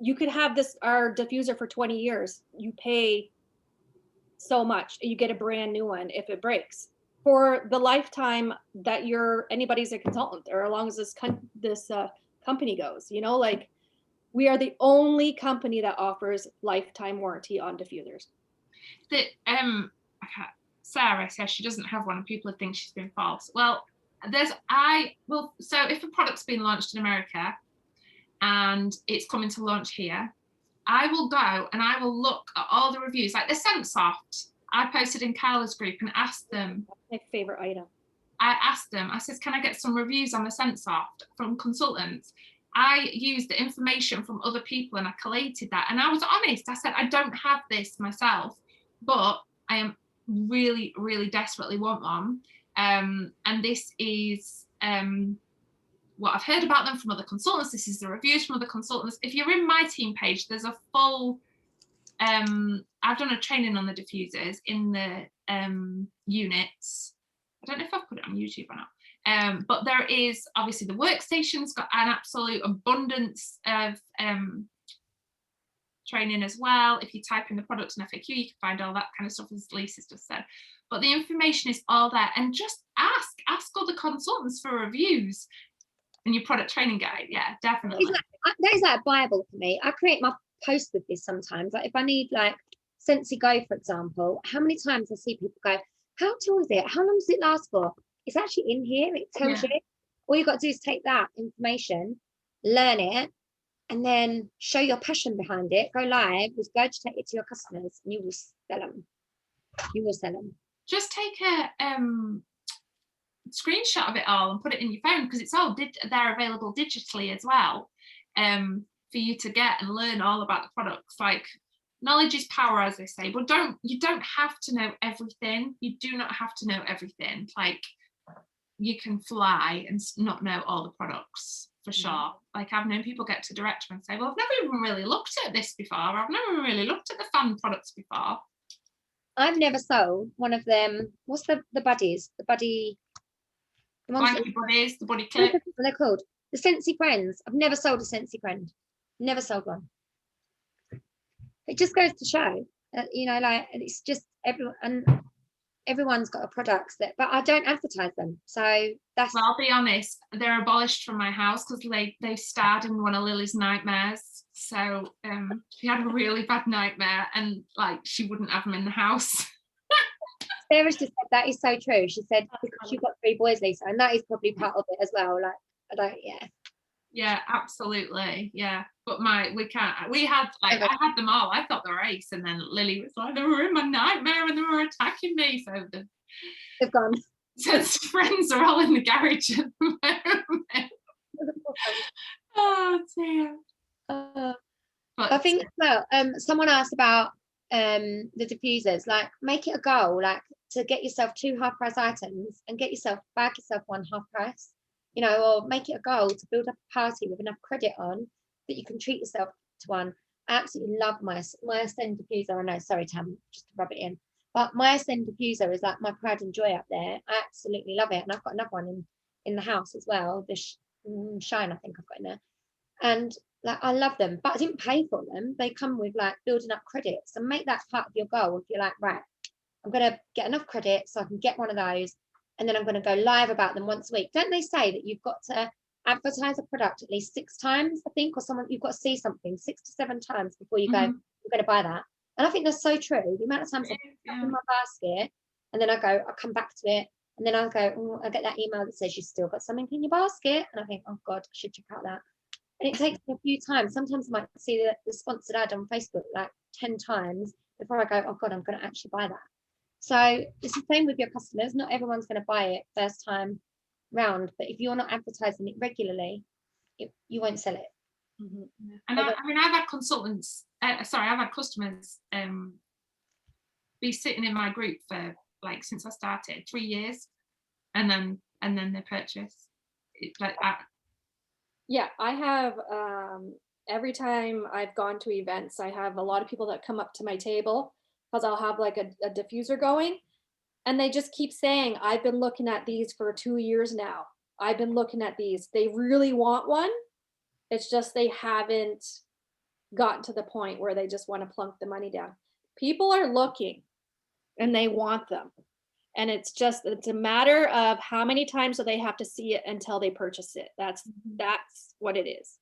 you could have our diffuser for 20 years. You pay so much, you get a brand new one if it breaks for the lifetime that anybody's a consultant, or as long as this company goes, like, we are the only company that offers lifetime warranty on diffusers. Sarah says she doesn't have one and people think she's been false. Well, so if a product's been launched in America and it's coming to launch here, I will go and I will look at all the reviews, like the Scentsoft. I posted in Carla's group and asked them. That's my favorite item. I asked them, I said, can I get some reviews on the Scentsoft from consultants? I used the information from other people and I collated that. And I was honest. I said, I don't have this myself, but I am really, really desperately want one. And this is what I've heard about them from other consultants. This is the reviews from other consultants. If you're in my team page, there's a full, I've done a training on the diffusers in the units. I don't know if I've put it on YouTube or not. But there is obviously the workstation's got an absolute abundance of training as well. If you type in the product and FAQ, you can find all that kind of stuff, as Lisa's just said. But the information is all there, and just ask other consultants for reviews in your product training guide. Yeah, definitely. That is like a Bible for me. I create my post with this sometimes. Like, if I need like Scentsy Go, for example, how many times I see people go, how tall is it? How long does it last for? It's actually in here. It tells you. All you got to do is take that information, learn it, and then show your passion behind it. Go live, regurgitate it to your customers, and you will sell them. You will sell them. Just take a screenshot of it all and put it in your phone, because it's all they're available digitally as well, for you to get and learn all about the products. Like, knowledge is power, as they say, but you don't have to know everything. You do not have to know everything. Like, you can fly and not know all the products, for sure. Like, I've known people get to direct me and say, well, I've never even really looked at this before. I've never really looked at the fan products before. I've never sold one of them. What's the buddies? The buddy. Blanky buddies, the buddy clip. They're called the Scentsy Friends. I've never sold a Scentsy Friend. Never sold one. It just goes to show, like, it's just everyone's got a product but I don't advertise them. So that's. Well, I'll be honest, they're abolished from my house because they starred in one of Lily's nightmares. So she had a really bad nightmare, and like, she wouldn't have them in the house. Sarah's just said that is so true. She said, because you've got 3 boys, Lisa, and that is probably part of it as well. Like, I don't, Yeah, absolutely. Yeah. But I had them all. I thought they were ace. And then Lily was like, they were in my nightmare and they were attacking me. So they've gone. So friends are all in the garage at the moment. Oh dear. I think, well, someone asked about the diffusers. Like, make it a goal, like, to get yourself 2 half-price items and bag yourself 1 half price. Or make it a goal to build up a party with enough credit on that you can treat yourself to one. I absolutely love my Ascend diffuser. I know, sorry, Tam, just to rub it in. But my Ascend diffuser is like my pride and joy up there. I absolutely love it. And I've got another one in the house as well. The Shine, I think I've got in there. And like, I love them, but I didn't pay for them. They come with like building up credits, and make that part of your goal. If you're like, right, I'm going to get enough credit so I can get one of those, and then I'm going to go live about them once a week. Don't they say that you've got to advertise a product at least 6 times, I think, or you've got to see something 6 to 7 times before you go, I'm going to buy that. And I think that's so true. The amount of times I've put in my basket And then I come back to it, and then I go, oh, I get that email that says you've still got something in your basket, and I think, oh God, I should check out that. And it takes me a few times. Sometimes I might see the sponsored ad on Facebook like 10 times before I go, oh God, I'm going to actually buy that. So it's the same with your customers. Not everyone's going to buy it first time round, but if you're not advertising it regularly, you won't sell it. And I've had consultants, I've had customers be sitting in my group for like since I started 3 years, and then they purchase it like that. Yeah, I have every time I've gone to events, I have a lot of people that come up to my table because I'll have like a diffuser going, and they just keep saying, I've been looking at these for 2 years now. I've been looking at these. They really want one. It's just they haven't gotten to the point where they just want to plunk the money down. People are looking and they want them. And it's a matter of how many times do they have to see it until they purchase it. That's what it is.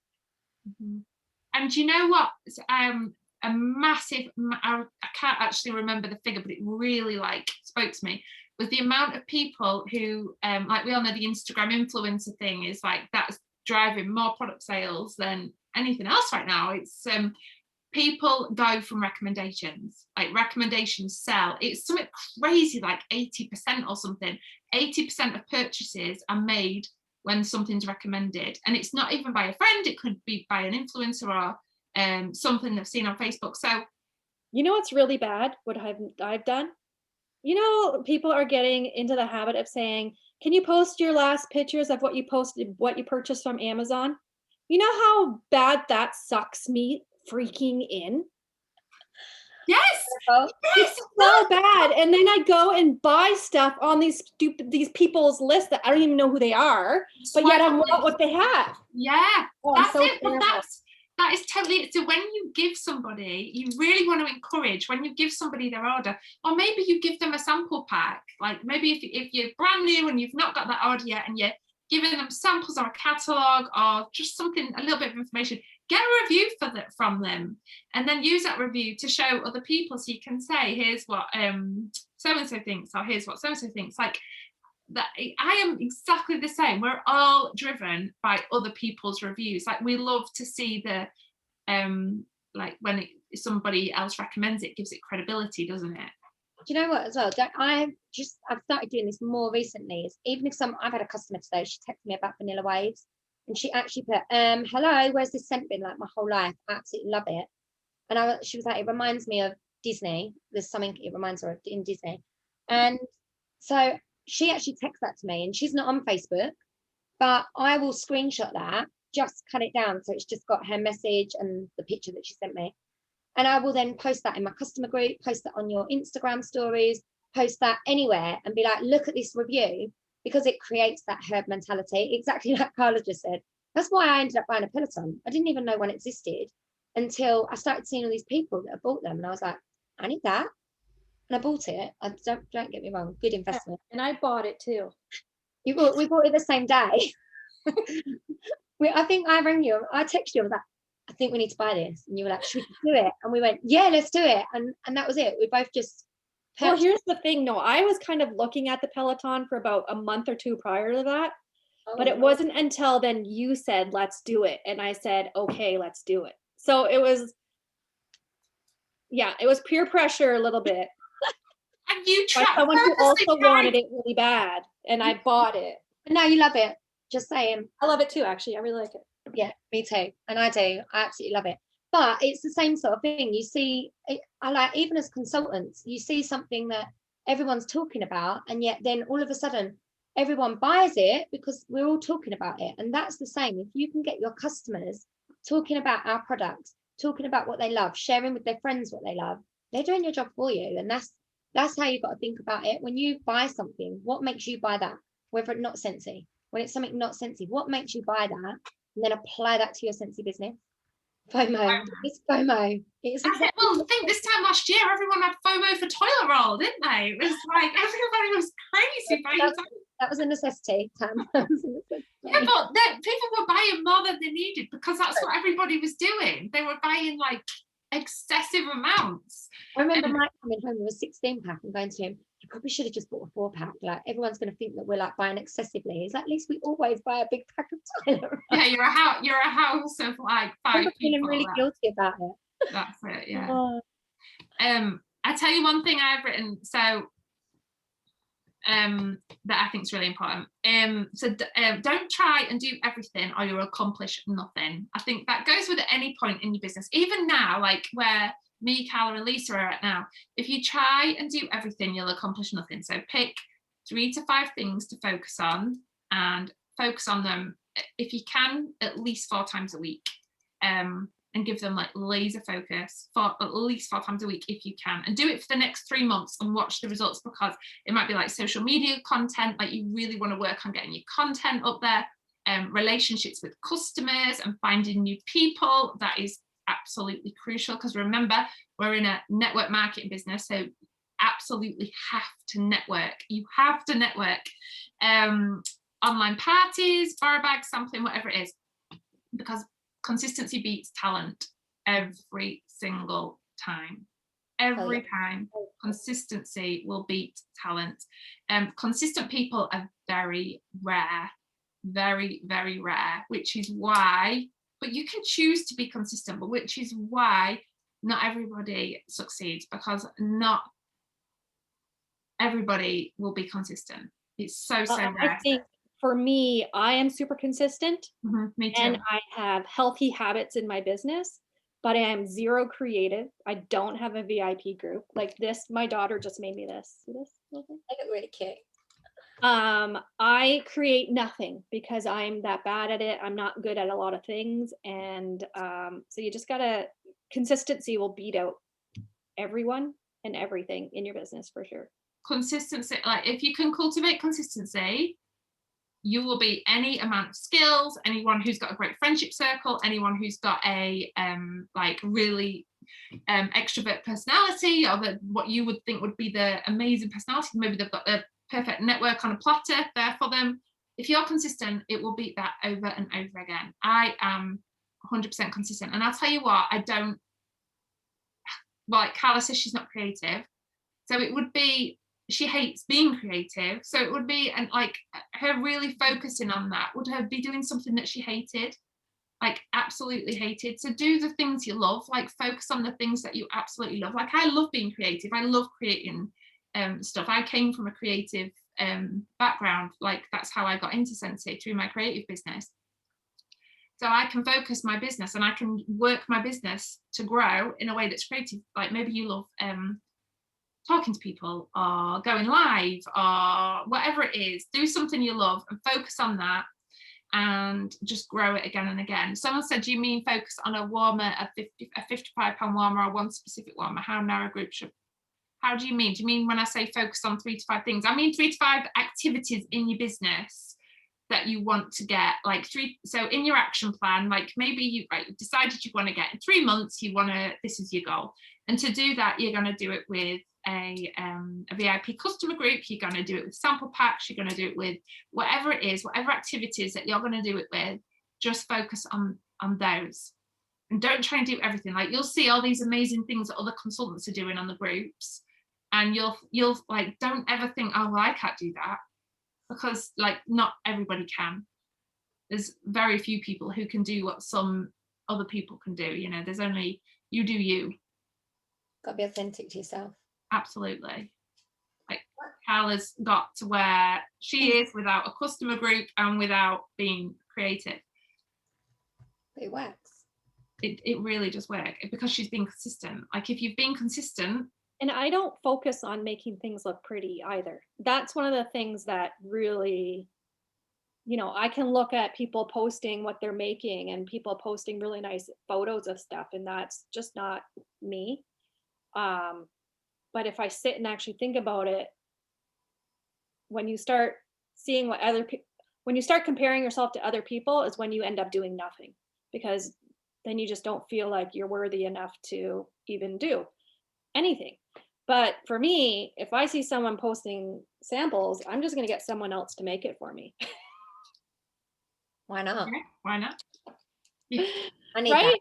And you know what? A massive, I can't actually remember the figure, but it really like spoke to me, was the amount of people who, like we all know the Instagram influencer thing is like, that's driving more product sales than anything else right now. It's people go from recommendations, like recommendations sell. It's something crazy, like 80% or something. 80% of purchases are made when something's recommended, and it's not even by a friend. It could be by an influencer or something they've seen on Facebook. So you know what's really bad, what I've done, you know, people are getting into the habit of saying, can you post your last pictures of what you posted, what you purchased from Amazon? You know how bad that sucks me freaking in? yes, it's so bad. And then I go and buy stuff on these people's list that I don't even know who they are, but yet I want what they have. Yeah, that's it. Well, that is totally. So when you give somebody, you really want to encourage when you give somebody their order, or maybe you give them a sample pack. Like maybe if you're brand new and you've not got that order yet, and you're giving them samples or a catalogue or just something, a little bit of information, get a review from them, and then use that review to show other people, so you can say, here's what so and so thinks, or here's what so and so thinks. Like that, I am exactly the same. We're all driven by other people's reviews. Like we love to see the like when somebody else recommends it, gives it credibility, doesn't it? Do you know what as well? I've started doing this more recently. Is even if I've had a customer today, she texted me about vanilla waves, and she actually put, hello, where's this scent been like my whole life? I absolutely love it. And she was like, it reminds me of Disney. There's something it reminds her of in Disney. And so she actually texted that to me, and she's not on Facebook, but I will screenshot that, just cut it down so it's just got her message and the picture that she sent me. And I will then post that in my customer group, post that on your Instagram stories, post that anywhere, and be like, look at this review, because it creates that herd mentality, exactly like Carla just said. That's why I ended up buying a Peloton. I didn't even know one existed until I started seeing all these people that have bought them, and I was like, I need that. And I bought it. I don't get me wrong, good investment. And I bought it too. We bought it the same day. I think I rang you, I texted you, I was like, I think we need to buy this, and you were like, should we do it? And we went, yeah, let's do it. And that was it. We both just well, here's the thing. No, I was kind of looking at the Peloton for about a month or two prior to that, but it wasn't until then you said, let's do it, and I said, okay, let's do it. So it was peer pressure a little bit. And you tried someone who also wanted it really bad, and I bought it. And now you love it. Just saying. I love it too, actually. I really like it. Yeah, me too. And I do. I absolutely love it. But it's the same sort of thing. You see, I like, even as consultants, you see something that everyone's talking about, and yet then all of a sudden everyone buys it because we're all talking about it. And that's the same. If you can get your customers talking about our products, talking about what they love, sharing with their friends what they love, they're doing your job for you. And that's how you've got to think about it. When you buy something, what makes you buy that? Whether it's not Scentsy, when it's something not Scentsy, what makes you buy that? And then apply that to your Scentsy business. FOMO. It's FOMO. It's exactly. Well, I think this time last year, everyone had FOMO for toilet roll, didn't they? It was like everybody was crazy. That was a necessity, Tam. That was a necessity. Yeah, but people were buying more than they needed because that's what everybody was doing. They were buying like excessive amounts. I remember Mike coming home with a 16 pack and going to him, you God, we should have just bought a 4-pack. Like, everyone's going to think that we're like buying excessively. It's like, at least we always buy a big pack of toilet. Yeah, you're a house of like 5 I'm people. really guilty about it. That's it. Yeah. Oh. I tell you one thing I've written. So that I think is really important. Don't try and do everything or you'll accomplish nothing. I think that goes with any point in your business, even now, like where me, Carla and Lisa are at now. If you try and do everything, you'll accomplish nothing. So pick 3 to 5 things to focus on, and focus on them, if you can, at least 4 times a week, and give them like laser focus for at least 4 times a week if you can, and do it for the next 3 months and watch the results, because it might be like social media content, like you really want to work on getting your content up there, relationships with customers and finding new people. That is absolutely crucial, because remember, we're in a network marketing business, so absolutely have to network. You have to network. Online parties, borrow bag sampling, whatever it is, because consistency beats talent every single time. Every time, consistency will beat talent. Consistent people are very rare, very, very rare, which is why, but you can choose to be consistent, but which is why not everybody succeeds, because not everybody will be consistent. It's so rare. I think for me, I am super consistent. Me too. And I have healthy habits in my business, but I am zero creative. I don't have a VIP group like this. My daughter just made me this. See this? Little thing? I look really cute. I create nothing because I'm that bad at it. I'm not good at a lot of things. And so you just gotta, consistency will beat out everyone and everything in your business for sure. Consistency, like if you can cultivate consistency, you will beat any amount of skills, anyone who's got a great friendship circle, anyone who's got a like really extrovert personality, or what you would think would be the amazing personality. Maybe they've got the perfect network on a platter there for them. If you're consistent, it will beat that over and over again. I am 100% consistent, and I'll tell you what, I don't, like Carla says, she's not creative, so it would be, she hates being creative, so it would be, and like her really focusing on that would her be doing something that she hated, like absolutely hated. So do the things you love, like focus on the things that you absolutely love. Like I love being creative, I love creating stuff. I came from a creative background, like that's how I got into Scentsy, through my creative business. So I can focus my business and I can work my business to grow in a way that's creative. Like maybe you love talking to people or going live or whatever it is. Do something you love and focus on that and just grow it again and again. Someone said, do you mean focus on a warmer, a 55-pound warmer, or one specific warmer? How narrow group should, how do you mean? Do you mean when I say focus on 3 to 5 things? I mean 3 to 5 activities in your business that you want to get, like 3. So in your action plan, like maybe you decided you want to get in 3 months, you want to, this is your goal. And to do that, you're going to do it with a VIP customer group, you're going to do it with sample packs, you're going to do it with whatever it is, whatever activities that you're going to do it with. Just focus on those and don't try and do everything. Like you'll see all these amazing things that other consultants are doing on the groups, and you'll like, don't ever think, oh well, I can't do that, because like not everybody can. There's very few people who can do what some other people can do. You know, there's only, you do you. Got to be authentic to yourself. Absolutely. Like Carla's got to where she is without a customer group and without being creative. It works. It really does work because she's being consistent. Like if you've been consistent. And I don't focus on making things look pretty either. That's one of the things that really, you know, I can look at people posting what they're making and people posting really nice photos of stuff, and that's just not me. But if I sit and actually think about it, when you start seeing what other people, when you start comparing yourself to other people is when you end up doing nothing, because then you just don't feel like you're worthy enough to even do anything. But for me, if I see someone posting samples, I'm just going to get someone else to make it for me. Why not? Okay, why not? I need right? that.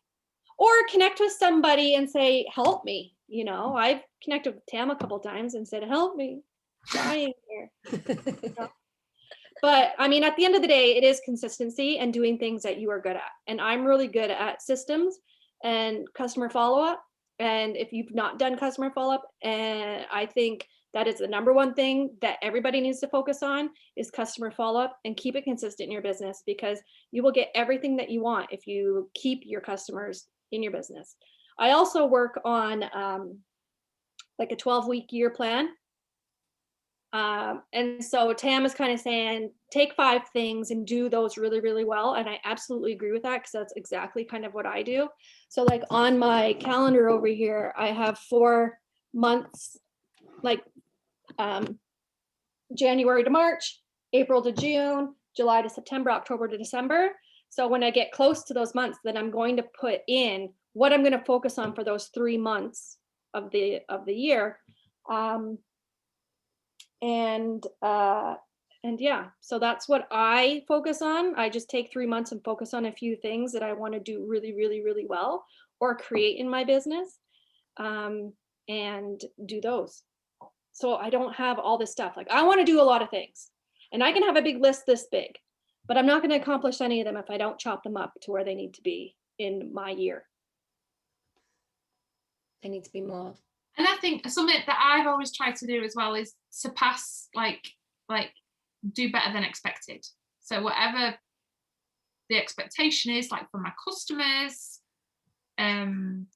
Or connect with somebody and say, help me. You know, I've connected with Tam a couple times and said, help me. dying here. But I mean, at the end of the day, it is consistency and doing things that you are good at. And I'm really good at systems and customer follow-up. And if you've not done customer follow-up, and I think that is the number one thing that everybody needs to focus on is customer follow-up, and keep it consistent in your business, because you will get everything that you want if you keep your customers in your business. I also work on like a 12-week year plan. And so Tam is kind of saying, take 5 things and do those really, really well. And I absolutely agree with that, because that's exactly kind of what I do. So like on my calendar over here, I have 4 months, like January to March, April to June, July to September, October to December. So when I get close to those months, then I'm going to put in what I'm going to focus on for those 3 months of the year. And yeah, so that's what I focus on. I just take 3 months and focus on a few things that I want to do really, really, really well, or create in my business, and do those. So I don't have all this stuff. Like, I want to do a lot of things, and I can have a big list this big, but I'm not going to accomplish any of them if I don't chop them up to where they need to be in my year. They need to be more. And I think something that I've always tried to do as well is surpass, like do better than expected. So whatever the expectation is, like from my customers, and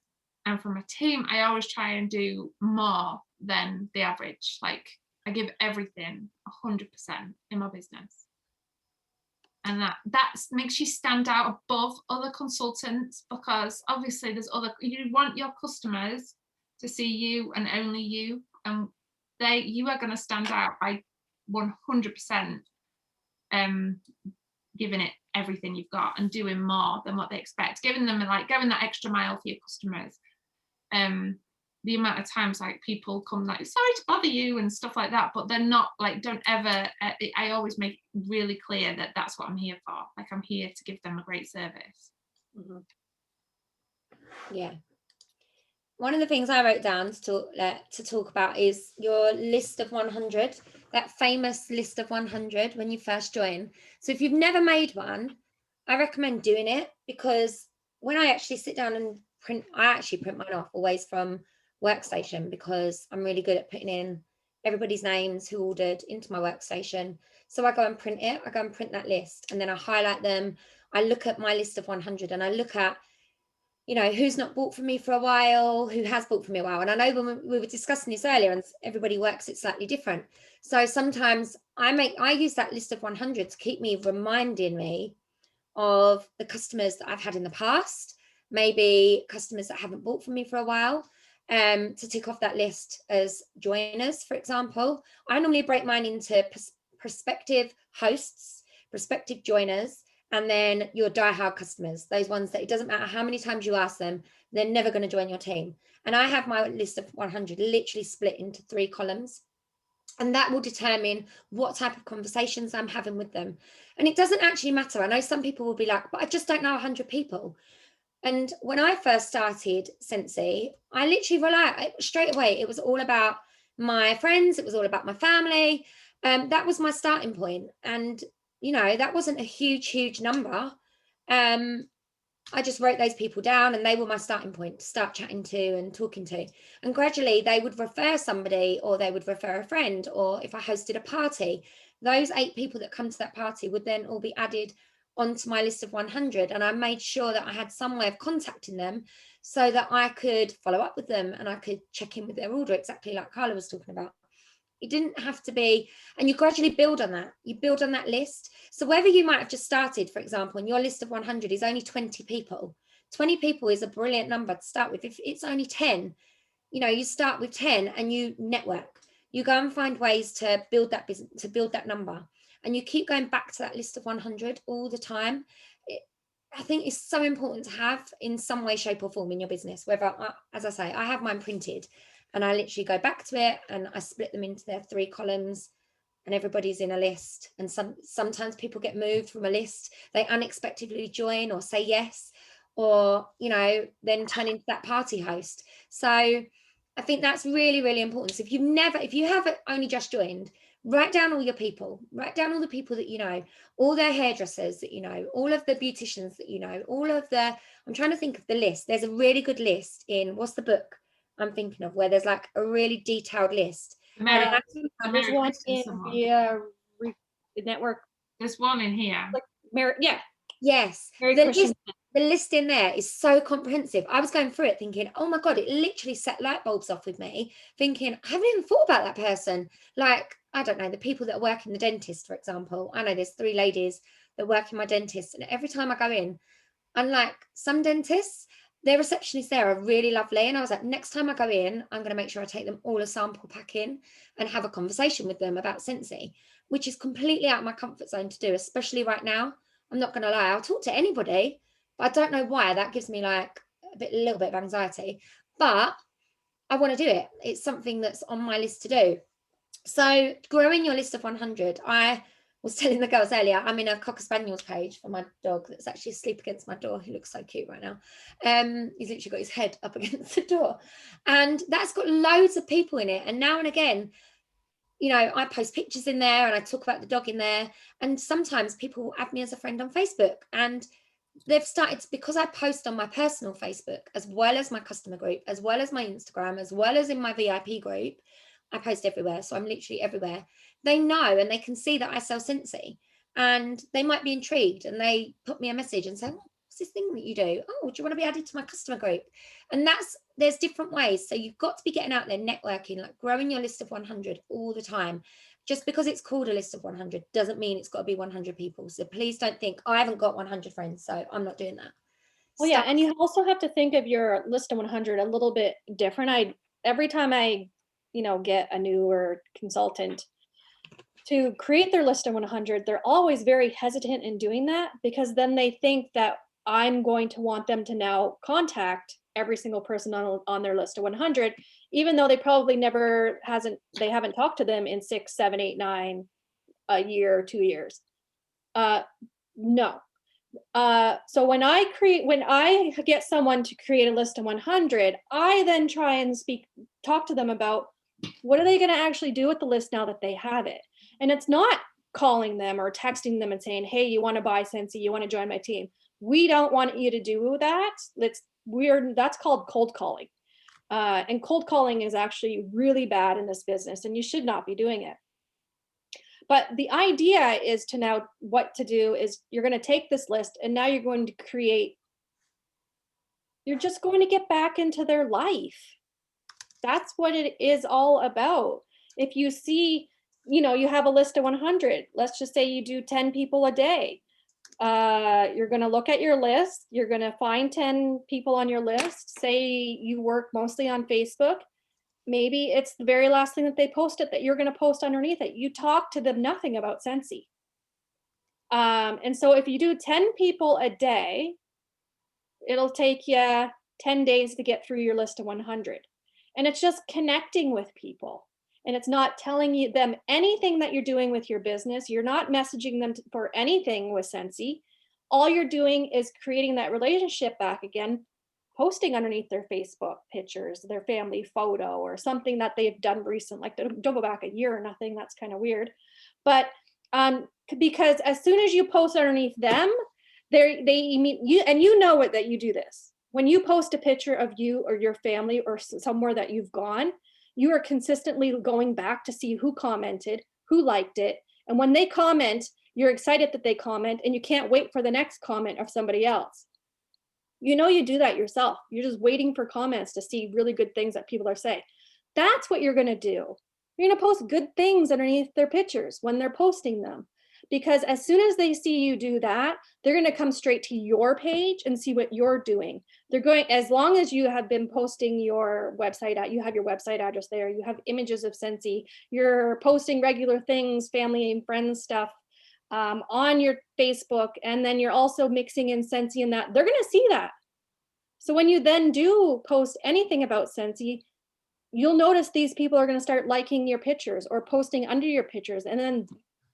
from my team, I always try and do more than the average. Like, I give everything 100% in my business. And that makes you stand out above other consultants, because obviously you want your customers to see you and only you, and you are going to stand out by 100% giving it everything you've got and doing more than what they expect, giving them going that extra mile for your customers. The amount of times like people come like, sorry to bother you and stuff like that, but they're not like, don't ever, I always make really clear that that's what I'm here for. Like, I'm here to give them a great service. Mm-hmm. Yeah. One of the things I wrote down to talk about is your list of 100, that famous list of 100 when you first join. So if you've never made one, I recommend doing it, because when I actually sit down and print mine off always from Workstation, because I'm really good at putting in everybody's names who ordered into my Workstation. So I go and print it. I go and print that list, and then I highlight them. I look at my list of 100, and I look at, you know, who's not bought from me for a while, who has bought from me a while. And I know when we were discussing this earlier, and everybody works it slightly different. So sometimes I use that list of 100 to keep me reminding me of the customers that I've had in the past, maybe customers that haven't bought from me for a while, to tick off that list as joiners, for example. I normally break mine into prospective hosts, prospective joiners, and then your diehard customers, those ones that it doesn't matter how many times you ask them, they're never going to join your team. And I have my list of 100 literally split into 3 columns. And that will determine what type of conversations I'm having with them. And it doesn't actually matter. I know some people will be like, but I just don't know 100 people. And when I first started Scentsy, I literally straight away, it was all about my friends. It was all about my family. That was my starting point. And, you know, that wasn't a huge number. I just wrote those people down, and they were my starting point to start chatting to and talking to. And gradually they would refer somebody, or they would refer a friend, or if I hosted a party, those 8 people that come to that party would then all be added onto my list of 100. And I made sure that I had some way of contacting them so that I could follow up with them and I could check in with their order, exactly like Carla was talking about. It didn't have to be, and you gradually build on that. You build on that list. So whether you might have just started, for example, and your list of 100 is only 20 people, 20 people is a brilliant number to start with. If it's only 10, you know, you start with 10 and you network. You go and find ways to build that business, to build that number. And you keep going back to that list of 100 all the time. I think it's so important to have in some way, shape or form in your business, whether, as I say, I have mine printed. And I literally go back to it and I split them into their 3 columns, and everybody's in a list. And sometimes people get moved from a list. They unexpectedly join or say yes, or, you know, then turn into that party host. So I think that's really, really important. So if you have only just joined, write down all your people, write down all the people that you know, all their hairdressers that you know, all of the beauticians that you know, I'm trying to think of the list. There's a really good list in, what's the book I'm thinking of, where there's like a really detailed list. Mary, There's one in someone. the network. There's one in here. Like Mary, yeah. Yes, Mary the Christian. list in there is so comprehensive. I was going through it thinking, oh my God, it literally set light bulbs off with me, thinking, I haven't even thought about that person. Like, I don't know, the people that work in the dentist, for example. I know there's 3 ladies that work in my dentist, and every time I go in, unlike some dentists, their receptionists there are really lovely. And I was like, next time I go in, I'm going to make sure I take them all a sample pack in and have a conversation with them about Scentsy, which is completely out of my comfort zone to do, especially right now. I'm not going to lie, I'll talk to anybody, but I don't know why. That gives me like a little bit of anxiety, but I want to do it. It's something that's on my list to do. So growing your list of 100, I was telling the girls earlier, I'm in a Cocker Spaniels page for my dog that's actually asleep against my door. He looks so cute right now. He's literally got his head up against the door, and that's got loads of people in it. And now and again, you know, I post pictures in there and I talk about the dog in there. And sometimes people will add me as a friend on Facebook, and they've started, because I post on my personal Facebook, as well as my customer group, as well as my Instagram, as well as in my VIP group. I post everywhere. So I'm literally everywhere. They know, and they can see that I sell Scentsy, and they might be intrigued, and they put me a message and say, oh, what's this thing that you do? Oh, do you want to be added to my customer group? And there's different ways. So you've got to be getting out there, networking, like growing your list of 100 all the time. Just because it's called a list of 100 doesn't mean it's got to be 100 people. So please don't think, I haven't got 100 friends, so I'm not doing that. Well, yeah, and you also have to think of your list of 100 a little bit different. Every time I, get a newer consultant to create their list of 100, they're always very hesitant in doing that, because then they think that I'm going to want them to now contact every single person on their list of 100, even though they probably they haven't talked to them in 6, 7, 8, 9, a year, 2 years. No. So when I get someone to create a list of 100, I then try and talk to them about what are they going to actually do with the list now that they have it. And it's not calling them or texting them and saying, hey, you want to buy Scentsy, you want to join my team. We don't want you to do that. That's called cold calling. And cold calling is actually really bad in this business, and you should not be doing it. But the idea is what to do is you're going to take this list, and now you're just going to get back into their life. That's what it is all about. If you see, you have a list of 100, let's just say you do 10 people a day. You're going to look at your list. You're going to find 10 people on your list. Say you work mostly on Facebook. Maybe it's the very last thing that they posted that you're going to post underneath it. You talk to them nothing about Scentsy. And so if you do 10 people a day, it'll take you 10 days to get through your list of 100. And it's just connecting with people. And it's not telling them anything that you're doing with your business. You're not messaging them for anything with Scentsy. All you're doing is creating that relationship back again, posting underneath their Facebook pictures, their family photo, or something that they've done recent, like don't go back a year or nothing. That's kind of weird. But because as soon as you post underneath them, that you do this. When you post a picture of you or your family or somewhere that you've gone, you are consistently going back to see who commented, who liked it. And when they comment, you're excited that they comment, and you can't wait for the next comment of somebody else. You do that yourself. You're just waiting for comments to see really good things that people are saying. That's what you're going to do. You're going to post good things underneath their pictures when they're posting them. Because as soon as they see you do that, they're going to come straight to your page and see what you're doing. As long as you have been posting your website, you have your website address there, you have images of Scentsy, you're posting regular things, family and friends stuff on your Facebook, and then you're also mixing in Scentsy in that, they're going to see that. So when you then do post anything about Scentsy, you'll notice these people are going to start liking your pictures or posting under your pictures, and then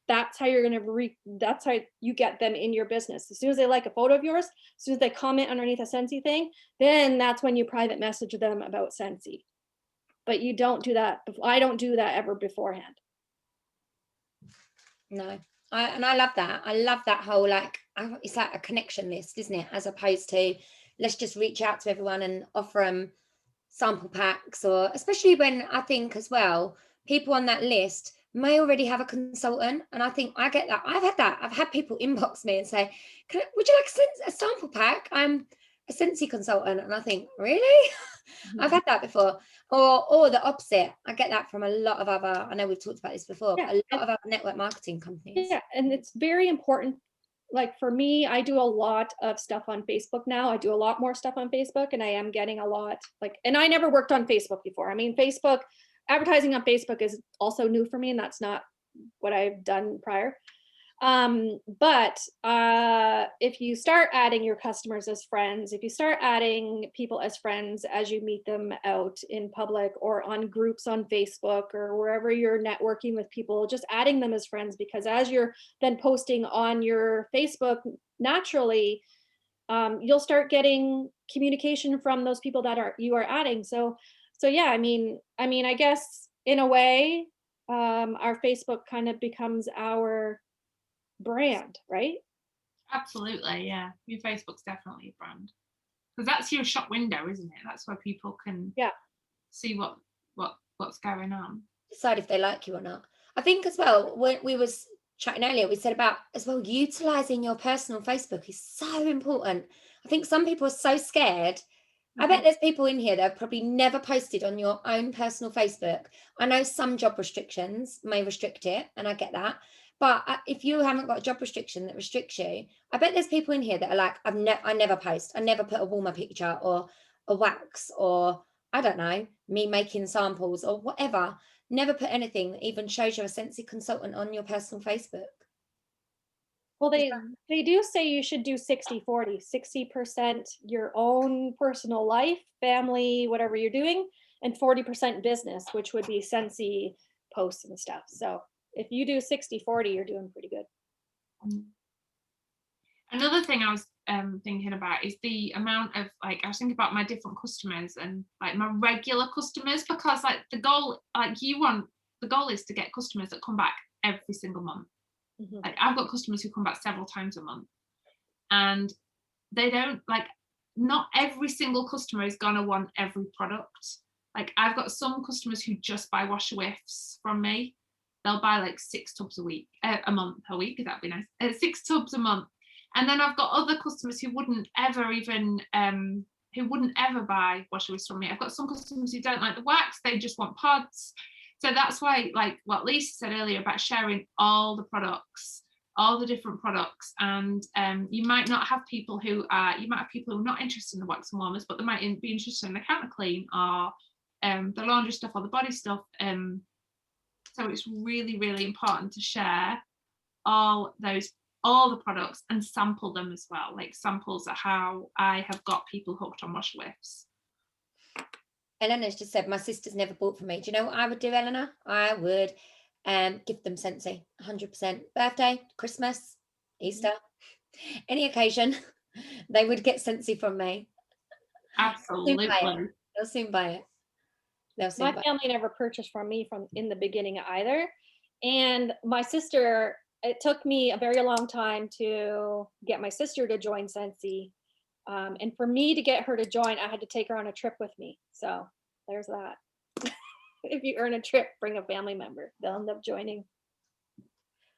that's how you're going to that's how you get them in your business. As soon as they like a photo of yours, as soon as they comment underneath a Scentsy thing, then that's when you private message them about Scentsy. but you don't do that. I don't do that ever beforehand. No, I love that. I love that whole, like, it's like a connection list, isn't it? As opposed to let's just reach out to everyone and offer them sample packs, or especially when I think as well, people on that list may already have a consultant. And I think I get that. I've had people inbox me and say, would you like a sample pack? I'm a Scentsy consultant. And I think, really? I've had that before. Or the opposite. I get that from a lot of other, I know we've talked about this before, Yeah, but a lot of other network marketing companies. Yeah, and it's very important. Like for me, I do a lot of stuff on Facebook now. I do a lot more stuff on Facebook, and I am getting a lot like, and I never worked on Facebook before. I mean, Facebook, advertising on Facebook is also new for me, and that's not what I've done prior. But if you start adding your customers as friends, if you start adding people as friends as you meet them out in public or on groups on Facebook or wherever you're networking with people, just adding them as friends, because as you're then posting on your Facebook, naturally, you'll start getting communication from those people that you are adding. So yeah, I mean, I guess in a way, our Facebook kind of becomes our brand, right? Absolutely, yeah. Your Facebook's definitely a brand, because that's your shop window, isn't it? That's where people can see what's going on, decide if they like you or not. I think as well, when we was chatting earlier, we said about as well utilizing your personal Facebook is so important. I think some people are so scared. I bet there's people in here that have probably never posted on your own personal Facebook. I know some job restrictions may restrict it, and I get that. But if you haven't got a job restriction that restricts you, I bet there's people in here that are like, I never post. I never put a warmer picture or a wax, or I don't know, me making samples or whatever. Never put anything that even shows you're a Scentsy consultant on your personal Facebook. Well, they do say you should do 60-40, 60% your own personal life, family, whatever you're doing, and 40% business, which would be Scentsy posts and stuff. So if you do 60-40, you're doing pretty good. Another thing I was thinking about is the amount of, like, I was thinking about my different customers and like my regular customers, because like the goal is to get customers that come back every single month. Like I've got customers who come back several times a month, and they don't, like, not every single customer is gonna want every product. Like I've got some customers who just buy washer whiffs from me. They'll buy like 6 tubs a month, that'd be nice. 6 tubs a month. And then I've got other customers who wouldn't ever buy washer whiffs from me. I've got some customers who don't like the wax, they just want pods. So that's why, like what Lisa said earlier about sharing all the products, all the different products, and you might have people who are not interested in the wax and warmers, but they might be interested in the counter clean or the laundry stuff or the body stuff. So it's really, really important to share all the products and sample them as well, like samples of how I have got people hooked on washer whiffs. Eleanor's just said, my sister's never bought from me. Do you know what I would do, Eleanor? I would give them Scentsy, 100%. Birthday, Christmas, Easter, any occasion, they would get Scentsy from me. Absolutely. They'll soon buy it. My family never purchased from me in the beginning either. And my sister, it took me a very long time to get my sister to join Scentsy. And for me to get her to join, I had to take her on a trip with me. So there's that. If you earn a trip, bring a family member. They'll end up joining.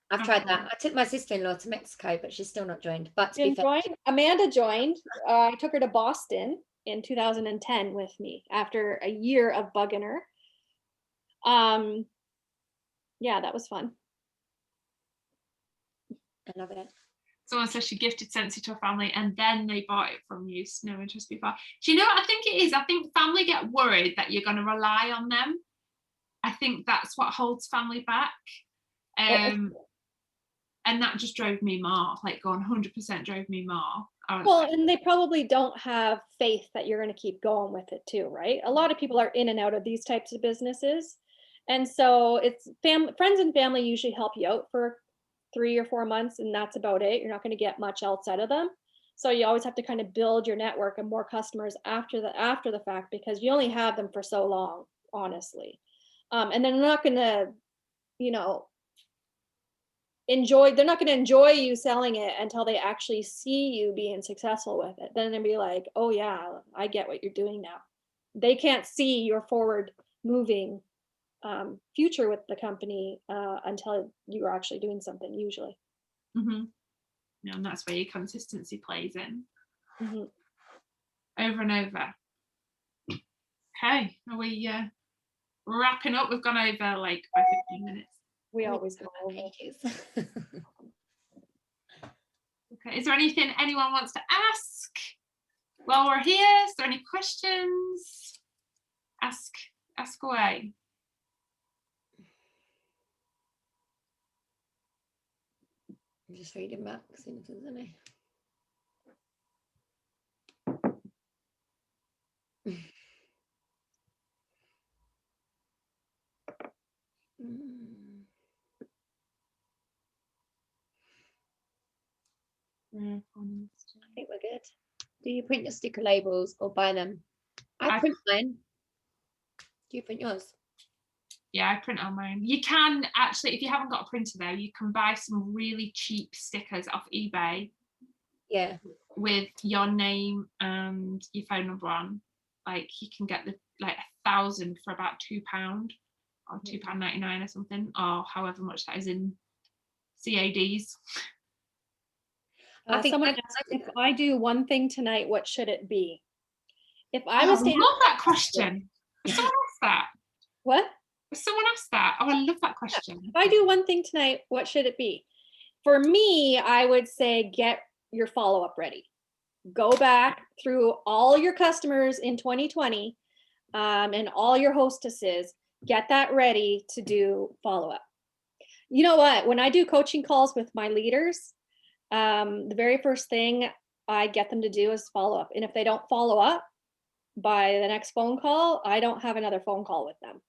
I've tried that. I took my sister-in-law to Mexico, but she's still not joined. But to be fair, Amanda joined. I took her to Boston in 2010 with me after a year of bugging her. Yeah, that was fun. I love it. Someone says she gifted Scentsy to a family and then they bought it from you. So no interest before. Do you know what I think it is? I think family get worried that you're going to rely on them. I think that's what holds family back. And that just drove me more, like going 100% drove me more. Well, and they probably don't have faith that you're going to keep going with it too, right? A lot of people are in and out of these types of businesses. And so it's friends and family usually help you out for 3 or 4 months, and that's about it. You're not going to get much else out of them. So you always have to kind of build your network and more customers after the fact, because you only have them for so long. honestly. And they're not gonna, you know, they're not gonna enjoy you selling it until they actually see you being successful with it. Then they'll be like, oh yeah, I get what you're doing now. They can't see your forward moving future with the company until you're actually doing something usually. Mm-hmm. Yeah, and that's where your consistency plays in. Mhm. Over and over. Okay, are we wrapping up? We've gone over like by 15 minutes. We always go over. Pages. Okay, is there anything anyone wants to ask while we're here? Is there any questions? Ask away. I'm just reading back, seeing if there's any. I think we're good. Do you print your sticker labels or buy them? I print mine. Do you print yours? Yeah, I print on mine. You can actually, if you haven't got a printer though, you can buy some really cheap stickers off eBay. Yeah. With your name and your phone number on. Like you can get the like 1,000 for about £2 or £2.99 or something, or however much that is in CADs. I think Someone asked, if I do one thing tonight, what should it be? If I was I love that question. Someone asked that. What? Someone asked that. Oh, I love that question. If I do one thing tonight, what should it be? For me, I would say get your follow-up ready. Go back through all your customers in 2020 and all your hostesses. Get that ready to do follow-up. You know what? When I do coaching calls with my leaders, the very first thing I get them to do is follow up. And if they don't follow up by the next phone call, I don't have another phone call with them.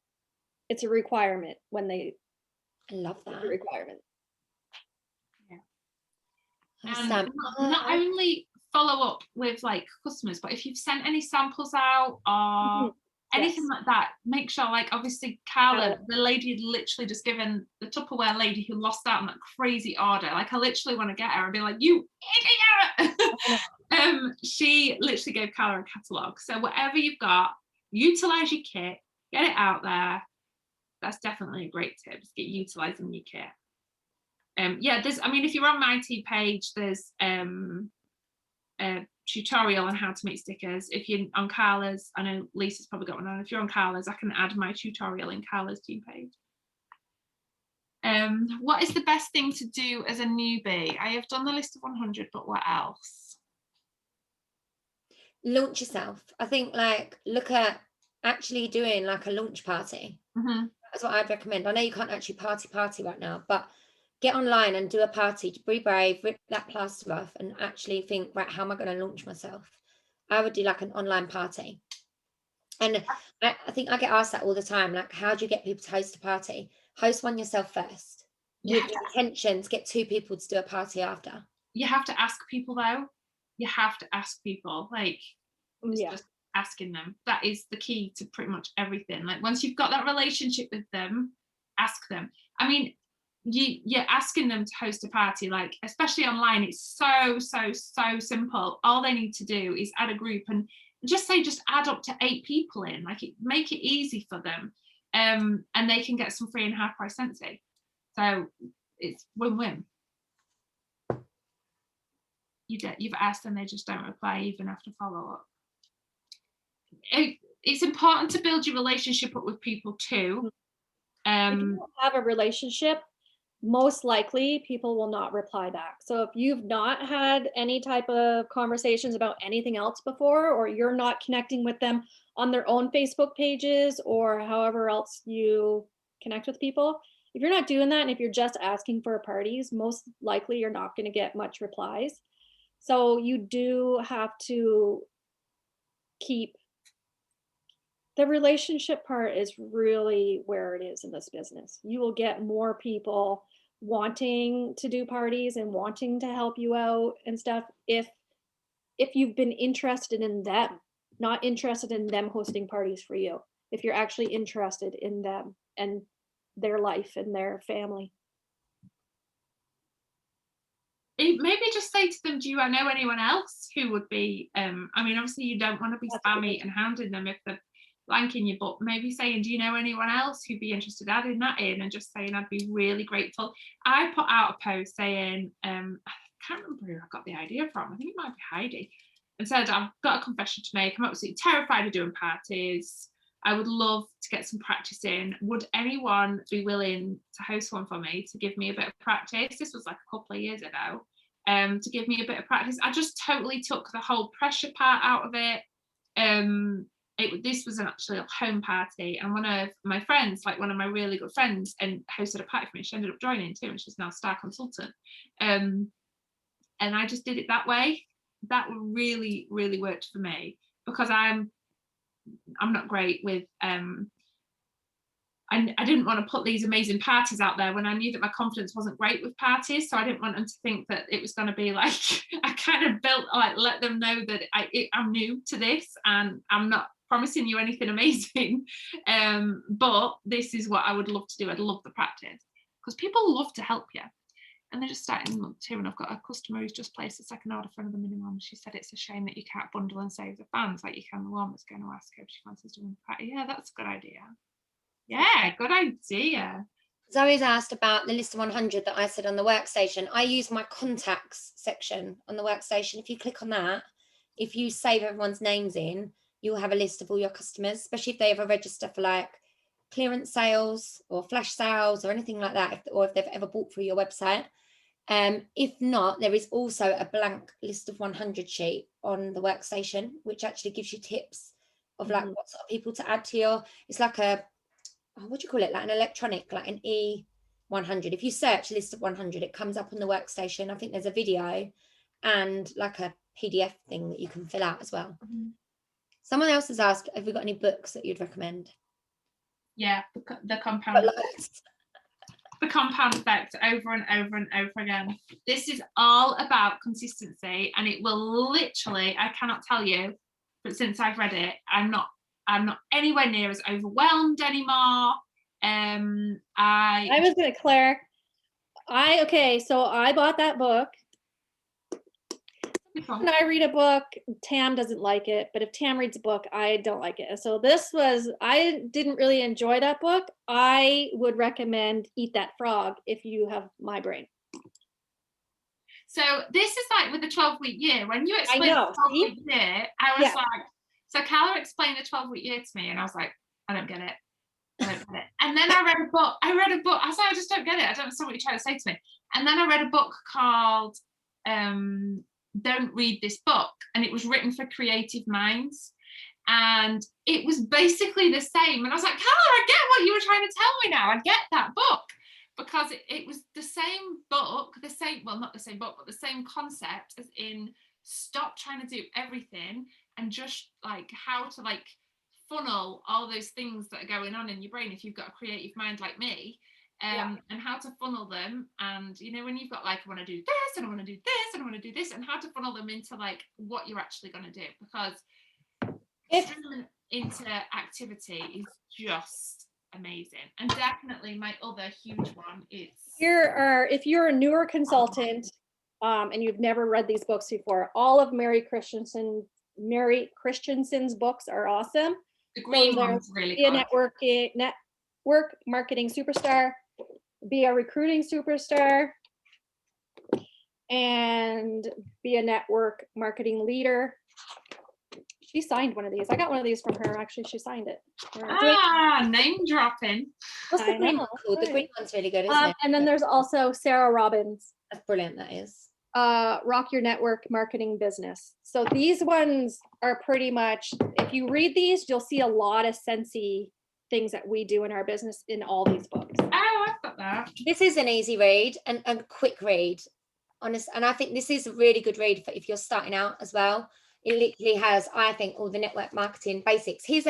It's a requirement when they. I love that. Requirement. And not only follow up with like customers, but if you've sent any samples out or anything like that, make sure, like obviously Carla, the lady had literally just given the Tupperware lady who lost out on that crazy order. Like I literally want to get her and be like, you idiot. She literally gave Carla a catalogue. So whatever you've got, utilize your kit, get it out there. That's definitely a great tip. Just get utilizing your kit. Yeah, there's, I mean, if you're on my T page, there's a tutorial on how to make stickers. If you're on Carla's, I know Lisa's probably got one on. If you're on Carla's, I can add my tutorial in Carla's T page. What is the best thing to do as a newbie? I have done the list of 100, but what else? Launch yourself. I think like look at actually doing like a launch party. That's what I'd recommend. I know you can't actually party right now, but get online and do a party. Be brave, rip that plaster off and actually think, right, how am I going to launch myself? I would do like an online party. And I think I get asked that all the time, like, how do you get people to host a party? Host one yourself first. With the intention to get 2 people to do a party after. You have to ask people though. You have to ask people, like, just asking them. That is the key to pretty much everything. Like once you've got that relationship with them, ask them. I mean, you're asking them to host a party, like especially online, it's so simple. All they need to do is add a group and just add up to 8 people in, like make it easy for them, and they can get some free and half price Scentsy. So it's win-win. You've asked and they just don't reply even after follow up. It's important to build your relationship up with people too. If you don't have a relationship, most likely people will not reply back. So if you've not had any type of conversations about anything else before, or you're not connecting with them on their own Facebook pages or however else you connect with people, if you're not doing that and if you're just asking for parties, most likely you're not going to get much replies. So you do have to keep the relationship part is really where it is in this business. You will get more people wanting to do parties and wanting to help you out and stuff if you've been interested in them, not interested in them hosting parties for you. if you're actually interested in them and their life and their family. Maybe just say to them, do you know anyone else who would be, I mean, obviously you don't want to be spammy and hounding them if they're blanking you, but maybe saying, do you know anyone else who'd be interested, adding that in and just saying, I'd be really grateful. I put out a post saying, I can't remember who I got the idea from, I think it might be Heidi, and said, I've got a confession to make, I'm absolutely terrified of doing parties, I would love to get some practice in. Would anyone be willing to host one for me to give me a bit of practice? This was like a couple of years ago. To give me a bit of practice. I just totally took the whole pressure part out of it. This was actually a home party, and one of my friends, like one of my really good friends, and hosted a party for me. She ended up joining too, and she's now a star consultant. And I just did it that way. That really, really worked for me, because I'm not great with I didn't want to put these amazing parties out there when I knew that my confidence wasn't great with parties, so I didn't want them to think that it was going to be like, I kind of let them know that I'm new to this and I'm not promising you anything amazing, but this is what I would love to do. I'd love the practice, because people love to help you. And they're just starting month 2, and I've got a customer who's just placed a second order for another minimum. She said it's a shame that you can't bundle and save the fans like you can the one that's going to ask her if she fancies doing the party. Yeah, that's a good idea. Yeah, good idea. Zoe's asked about the list of 100 that I said on the workstation. I use my contacts section on the workstation. If you click on that, if you save everyone's names in, you'll have a list of all your customers, especially if they ever register for like clearance sales or flash sales or anything like that, or if they've ever bought through your website. If not, there is also a blank list of 100 sheet on the workstation, which actually gives you tips of like what sort of people to add to your, it's like a, what do you call it, like an electronic, like an E100. If you search list of 100, it comes up on the workstation. I think there's a video and like a PDF thing that you can fill out as well. Someone else has asked, have we got any books that you'd recommend? Yeah, the compound the compound effect, over and over and over again. This is all about consistency, and it will literally, I cannot tell you, but since I've read it, I'm not anywhere near as overwhelmed anymore. I was gonna, Claire, so I bought that book. When I read a book, Tam doesn't like it, but if Tam reads a book, I don't like it. So I didn't really enjoy that book. I would recommend Eat That Frog if you have my brain. So this is like with the 12-week year. When you explained the 12-week year, I was like, so Carla explained the 12-week year to me, and I was like, I don't get it. And then I read a book. I was like, I just don't get it. I don't understand what you're trying to say to me. And then I read a book called Don't Read This Book, and it was written for creative minds, and it was basically the same. And I was like, Carla, I get what you were trying to tell me now. I get that book, because it was the same book, not the same book, but the same concept, as in stop trying to do everything and just like how to like funnel all those things that are going on in your brain if you've got a creative mind like me. And how to funnel them, and when you've got like, I want to do this and I want to do this and I want to do this, and how to funnel them into like what you're actually going to do, because into activity is just amazing. And definitely my other huge one is if you're a newer consultant and you've never read these books before, all of Mary Christensen's books are awesome. The green one's really good. Network marketing superstar, be a recruiting superstar, and be a network marketing leader. She signed one of these. I got one of these from her. Actually, she signed it. Name dropping. What's the green one called? The green one's really good, isn't it? And then there's also Sarah Robbins. That's brilliant, that is. Rock Your Network Marketing Business. So these ones are pretty much, if you read these, you'll see a lot of Scentsy things that we do in our business in all these books. Oh, I've got that. This is an easy read and a quick read, honest. And I think this is a really good read for if you're starting out as well. It literally has, I think, all the network marketing basics. His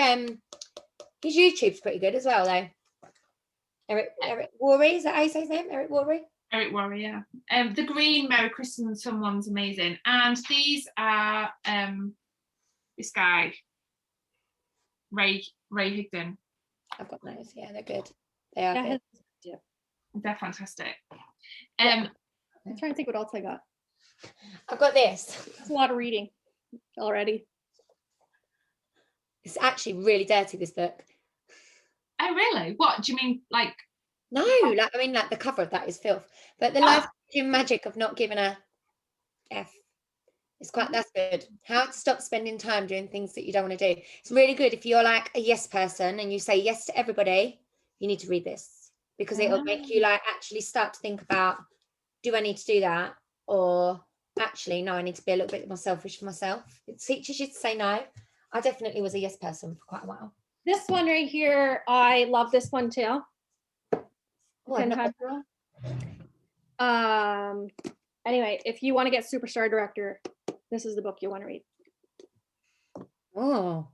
YouTube's pretty good as well, though. Eric Worre, is that how you say his name? Eric Worre? Eric Worre, yeah. The green Mary Christensen one's amazing. And these are this guy. Ray Higdon. I've got those. Yeah, they're good. They are good. They're fantastic. I'm trying to think what else I got. I've got this. It's a lot of reading already. It's actually really dirty, this book. Oh really? What do you mean? Like No, like I mean, like the cover of that is filth. But the life-changing magic of not giving a F. That's good. How to stop spending time doing things that you don't want to do. It's really good if you're like a yes person and you say yes to everybody. You need to read this because it'll make you like actually start to think about, do I need to do that? Or actually, no, I need to be a little bit more selfish for myself. It teaches you to say no. I definitely was a yes person for quite a while. This one right here, I love this one too. Oh, I've not- Anyway, if you want to get superstar director, this is the book you want to read. Oh,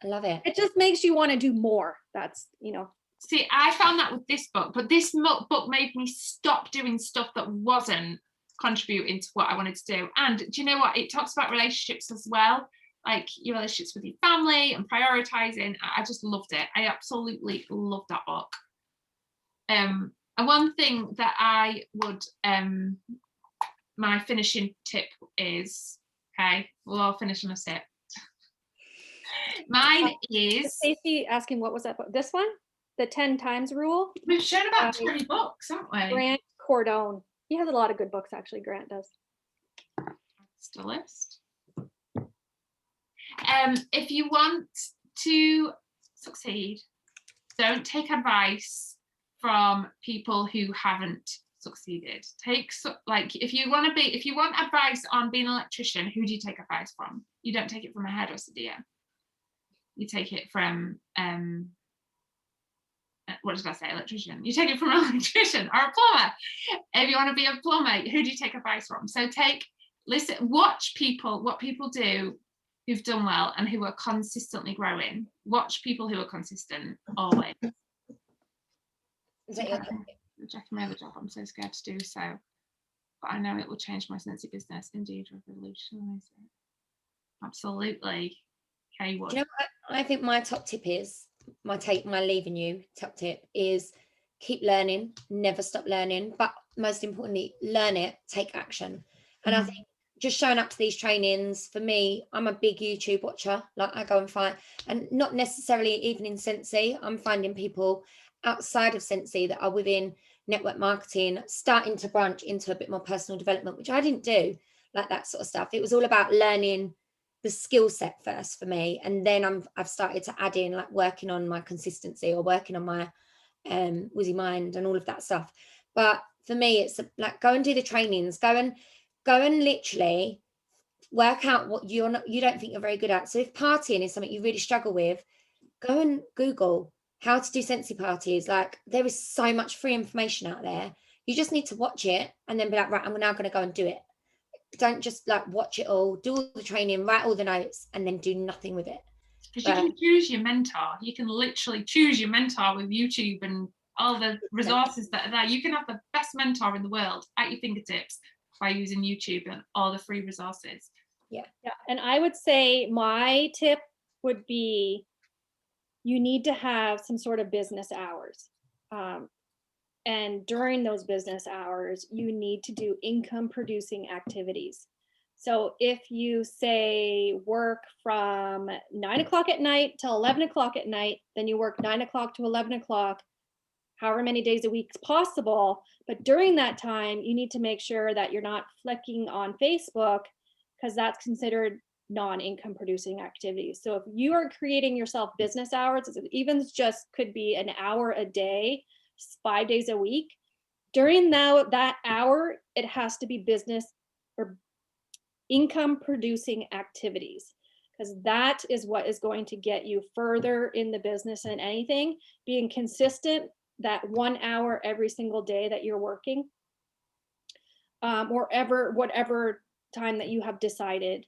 I love it. It just makes you want to do more. That's, you know. See, I found that with this book, but this book made me stop doing stuff that wasn't contributing to what I wanted to do. And do you know what? It talks about relationships as well, like your relationships with your family and prioritizing. I just loved it. I absolutely loved that book. And one thing that I would, my finishing tip is, okay, we'll all finish on a sip. Mine is... Stacey asking, what was that book? This one? The 10 times rule? We've shown about 20 books, haven't we? Grant Cardone. He has a lot of good books, actually, Grant does. Still list. If you want to succeed, don't take advice from people who haven't succeeded. If you want advice on being an electrician, who do you take advice from? You don't take it from a hairdresser, do you? You take it from what did I say? Electrician. You take it from an electrician or a plumber. If you want to be a plumber, who do you take advice from? So watch what people do who've done well and who are consistently growing. Watch people who are consistent always. Is that your Rejecting my other job, I'm so scared to do so. But I know it will change my Scentsy business. Indeed, revolutionize it. Absolutely. Okay, what? You know what I think my top tip is, my leaving you top tip is keep learning, never stop learning, but most importantly, learn it, take action. And I think just showing up to these trainings, for me, I'm a big YouTube watcher. Like I go and find, and not necessarily even in Scentsy, I'm finding people outside of Scentsy that are within network marketing, starting to branch into a bit more personal development, which I didn't do, like that sort of stuff. It was all about learning the skill set first for me, and then I've started to add in like working on my consistency or working on my wizzy mind and all of that stuff. But for me, it's like go and do the trainings, go and literally work out what you don't think you're very good at. So if partying is something you really struggle with, go and Google how to do Scentsy parties. Like there is so much free information out there. You just need to watch it and then be like, right, I'm now going to go and do it. Don't just like watch it all, do all the training, write all the notes, and then do nothing with it. Because you can choose your mentor. You can literally choose your mentor with YouTube and all the resources that are there. You can have the best mentor in the world at your fingertips by using YouTube and all the free resources. Yeah. And I would say my tip would be you need to have some sort of business hours. And during those business hours, you need to do income producing activities. So if you say work from 9 o'clock at night till 11 o'clock at night, then you work 9 o'clock to 11 o'clock, however many days a week is possible. But during that time, you need to make sure that you're not flicking on Facebook, because that's considered non-income producing activities. So if you are creating yourself business hours, even just could be an hour a day, 5 days a week, during that hour, it has to be business or income producing activities, because that is what is going to get you further in the business than anything. Being consistent, that 1 hour every single day that you're working, or whatever time that you have decided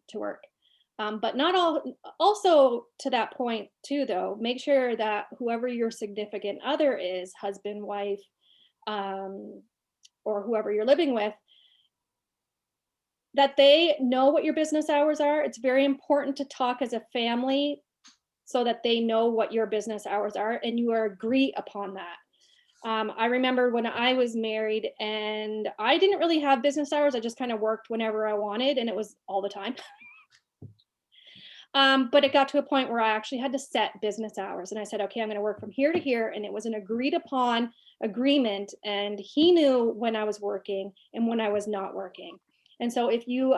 to work. But not all, also to that point too, though, make sure that whoever your significant other is, husband, wife, or whoever you're living with, that they know what your business hours are. It's very important to talk as a family so that they know what your business hours are and you are agree upon that. I remember when I was married and I didn't really have business hours. I just kind of worked whenever I wanted and it was all the time. But it got to a point where I actually had to set business hours. And I said, okay, I'm going to work from here to here. And it was an agreed upon agreement. And he knew when I was working and when I was not working. And so if you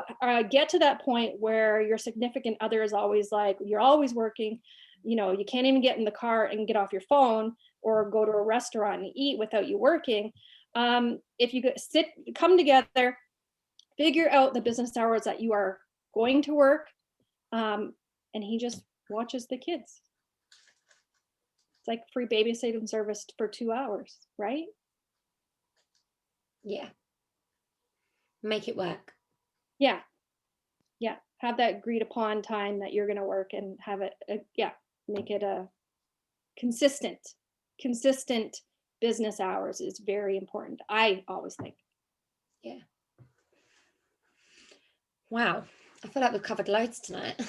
get to that point where your significant other is always like, you're always working, you know, you can't even get in the car and get off your phone or go to a restaurant and eat without you working. If you come together, figure out the business hours that you are going to work. And he just watches the kids. It's like free babysitting service for 2 hours, right? Yeah. Make it work. Yeah. Yeah. Have that agreed upon time that you're going to work and have it, make it a consistent business hours is very important. I always think. Yeah. Wow. I feel like we've covered loads tonight.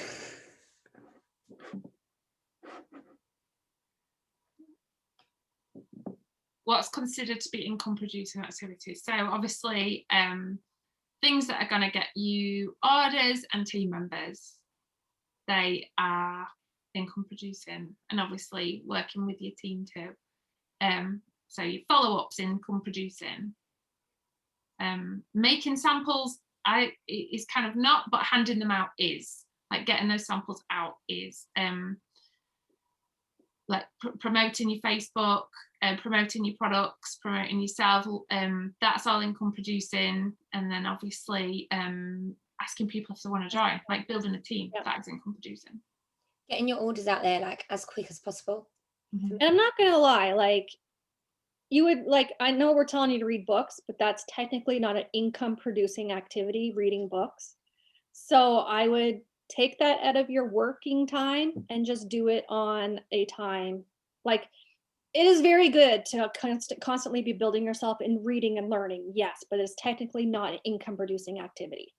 What's considered to be income producing activities? So obviously things that are going to get you orders and team members, they are income producing, and obviously working with your team too. So your follow-ups, income producing. Making samples is kind of not, but handing them out is. Like getting those samples out is. Like promoting your Facebook, promoting your products, promoting yourself, that's all income producing. And then obviously asking people if they want to join, like building a team, that's income producing. Getting your orders out there like as quick as possible. And I'm not gonna lie, like you would like, I know we're telling you to read books, but that's technically not an income producing activity, reading books. So I would take that out of your working time and just do it on a time. Like it is very good to constantly be building yourself in reading and learning, yes, but it's technically not an income producing activity.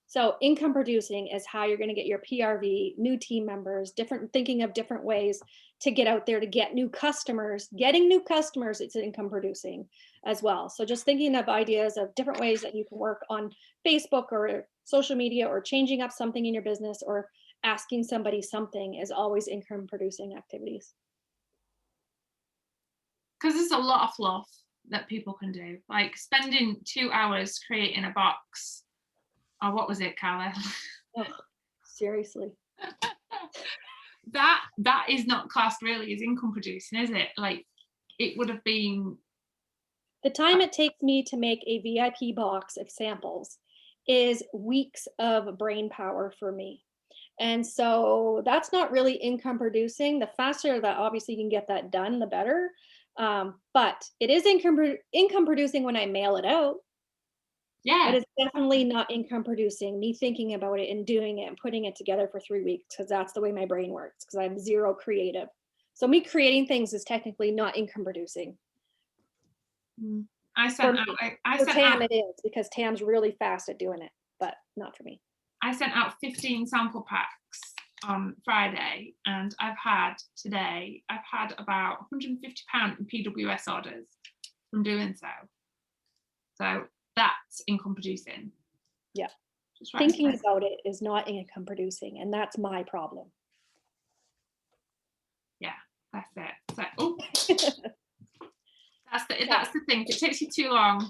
So income producing is how you're going to get your PRV, new team members, thinking of different ways to get out there to get new customers. Getting new customers, it's income producing as well. So just thinking of ideas of different ways that you can work on Facebook or social media or changing up something in your business or asking somebody something is always income producing activities. Because there's a lot of fluff that people can do, like spending 2 hours creating a box. Oh, what was it, Carla? Oh, seriously. that is not classed really as income producing, is it? Like it would have been. The time it takes me to make a VIP box of samples is weeks of brain power for me. And so that's not really income producing. The faster that obviously you can get that done, the better. But it is income producing when I mail it out. Yeah. But it's definitely not income producing, me thinking about it and doing it and putting it together for 3 weeks, because that's the way my brain works, because I'm zero creative. So me creating things is technically not income producing. I sent Tam it is, because Tam's really fast at doing it, but not for me. I sent out 15 sample packs on Friday, and I've had about £150 in PWS orders from doing so. So that's income producing. Yeah. Thinking about it is not income producing, and that's my problem. Yeah, that's it. So, oh. That's the thing. If it takes you too long.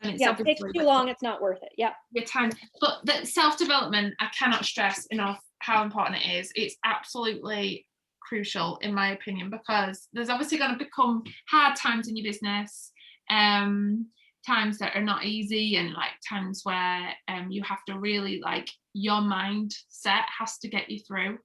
And if it takes too long, it's not worth it. Yeah. Your time. But the self-development, I cannot stress enough how important it is. It's absolutely crucial, in my opinion, because there's obviously going to become hard times in your business, times that are not easy, and like times where you have to really, like, your mindset has to get you through.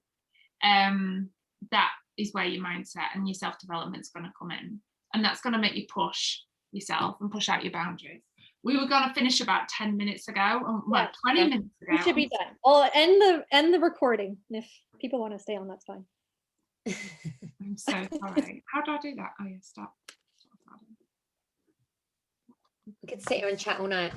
That is where your mindset and your self-development is going to come in, and that's going to make you push yourself and push out your boundaries. We were going to finish about 10 minutes ago, 20 minutes ago. We should be done. Well, end the recording. If people want to stay on, that's fine. I'm so sorry. How do I do that? Oh yeah, stop. We could sit here and chat all night.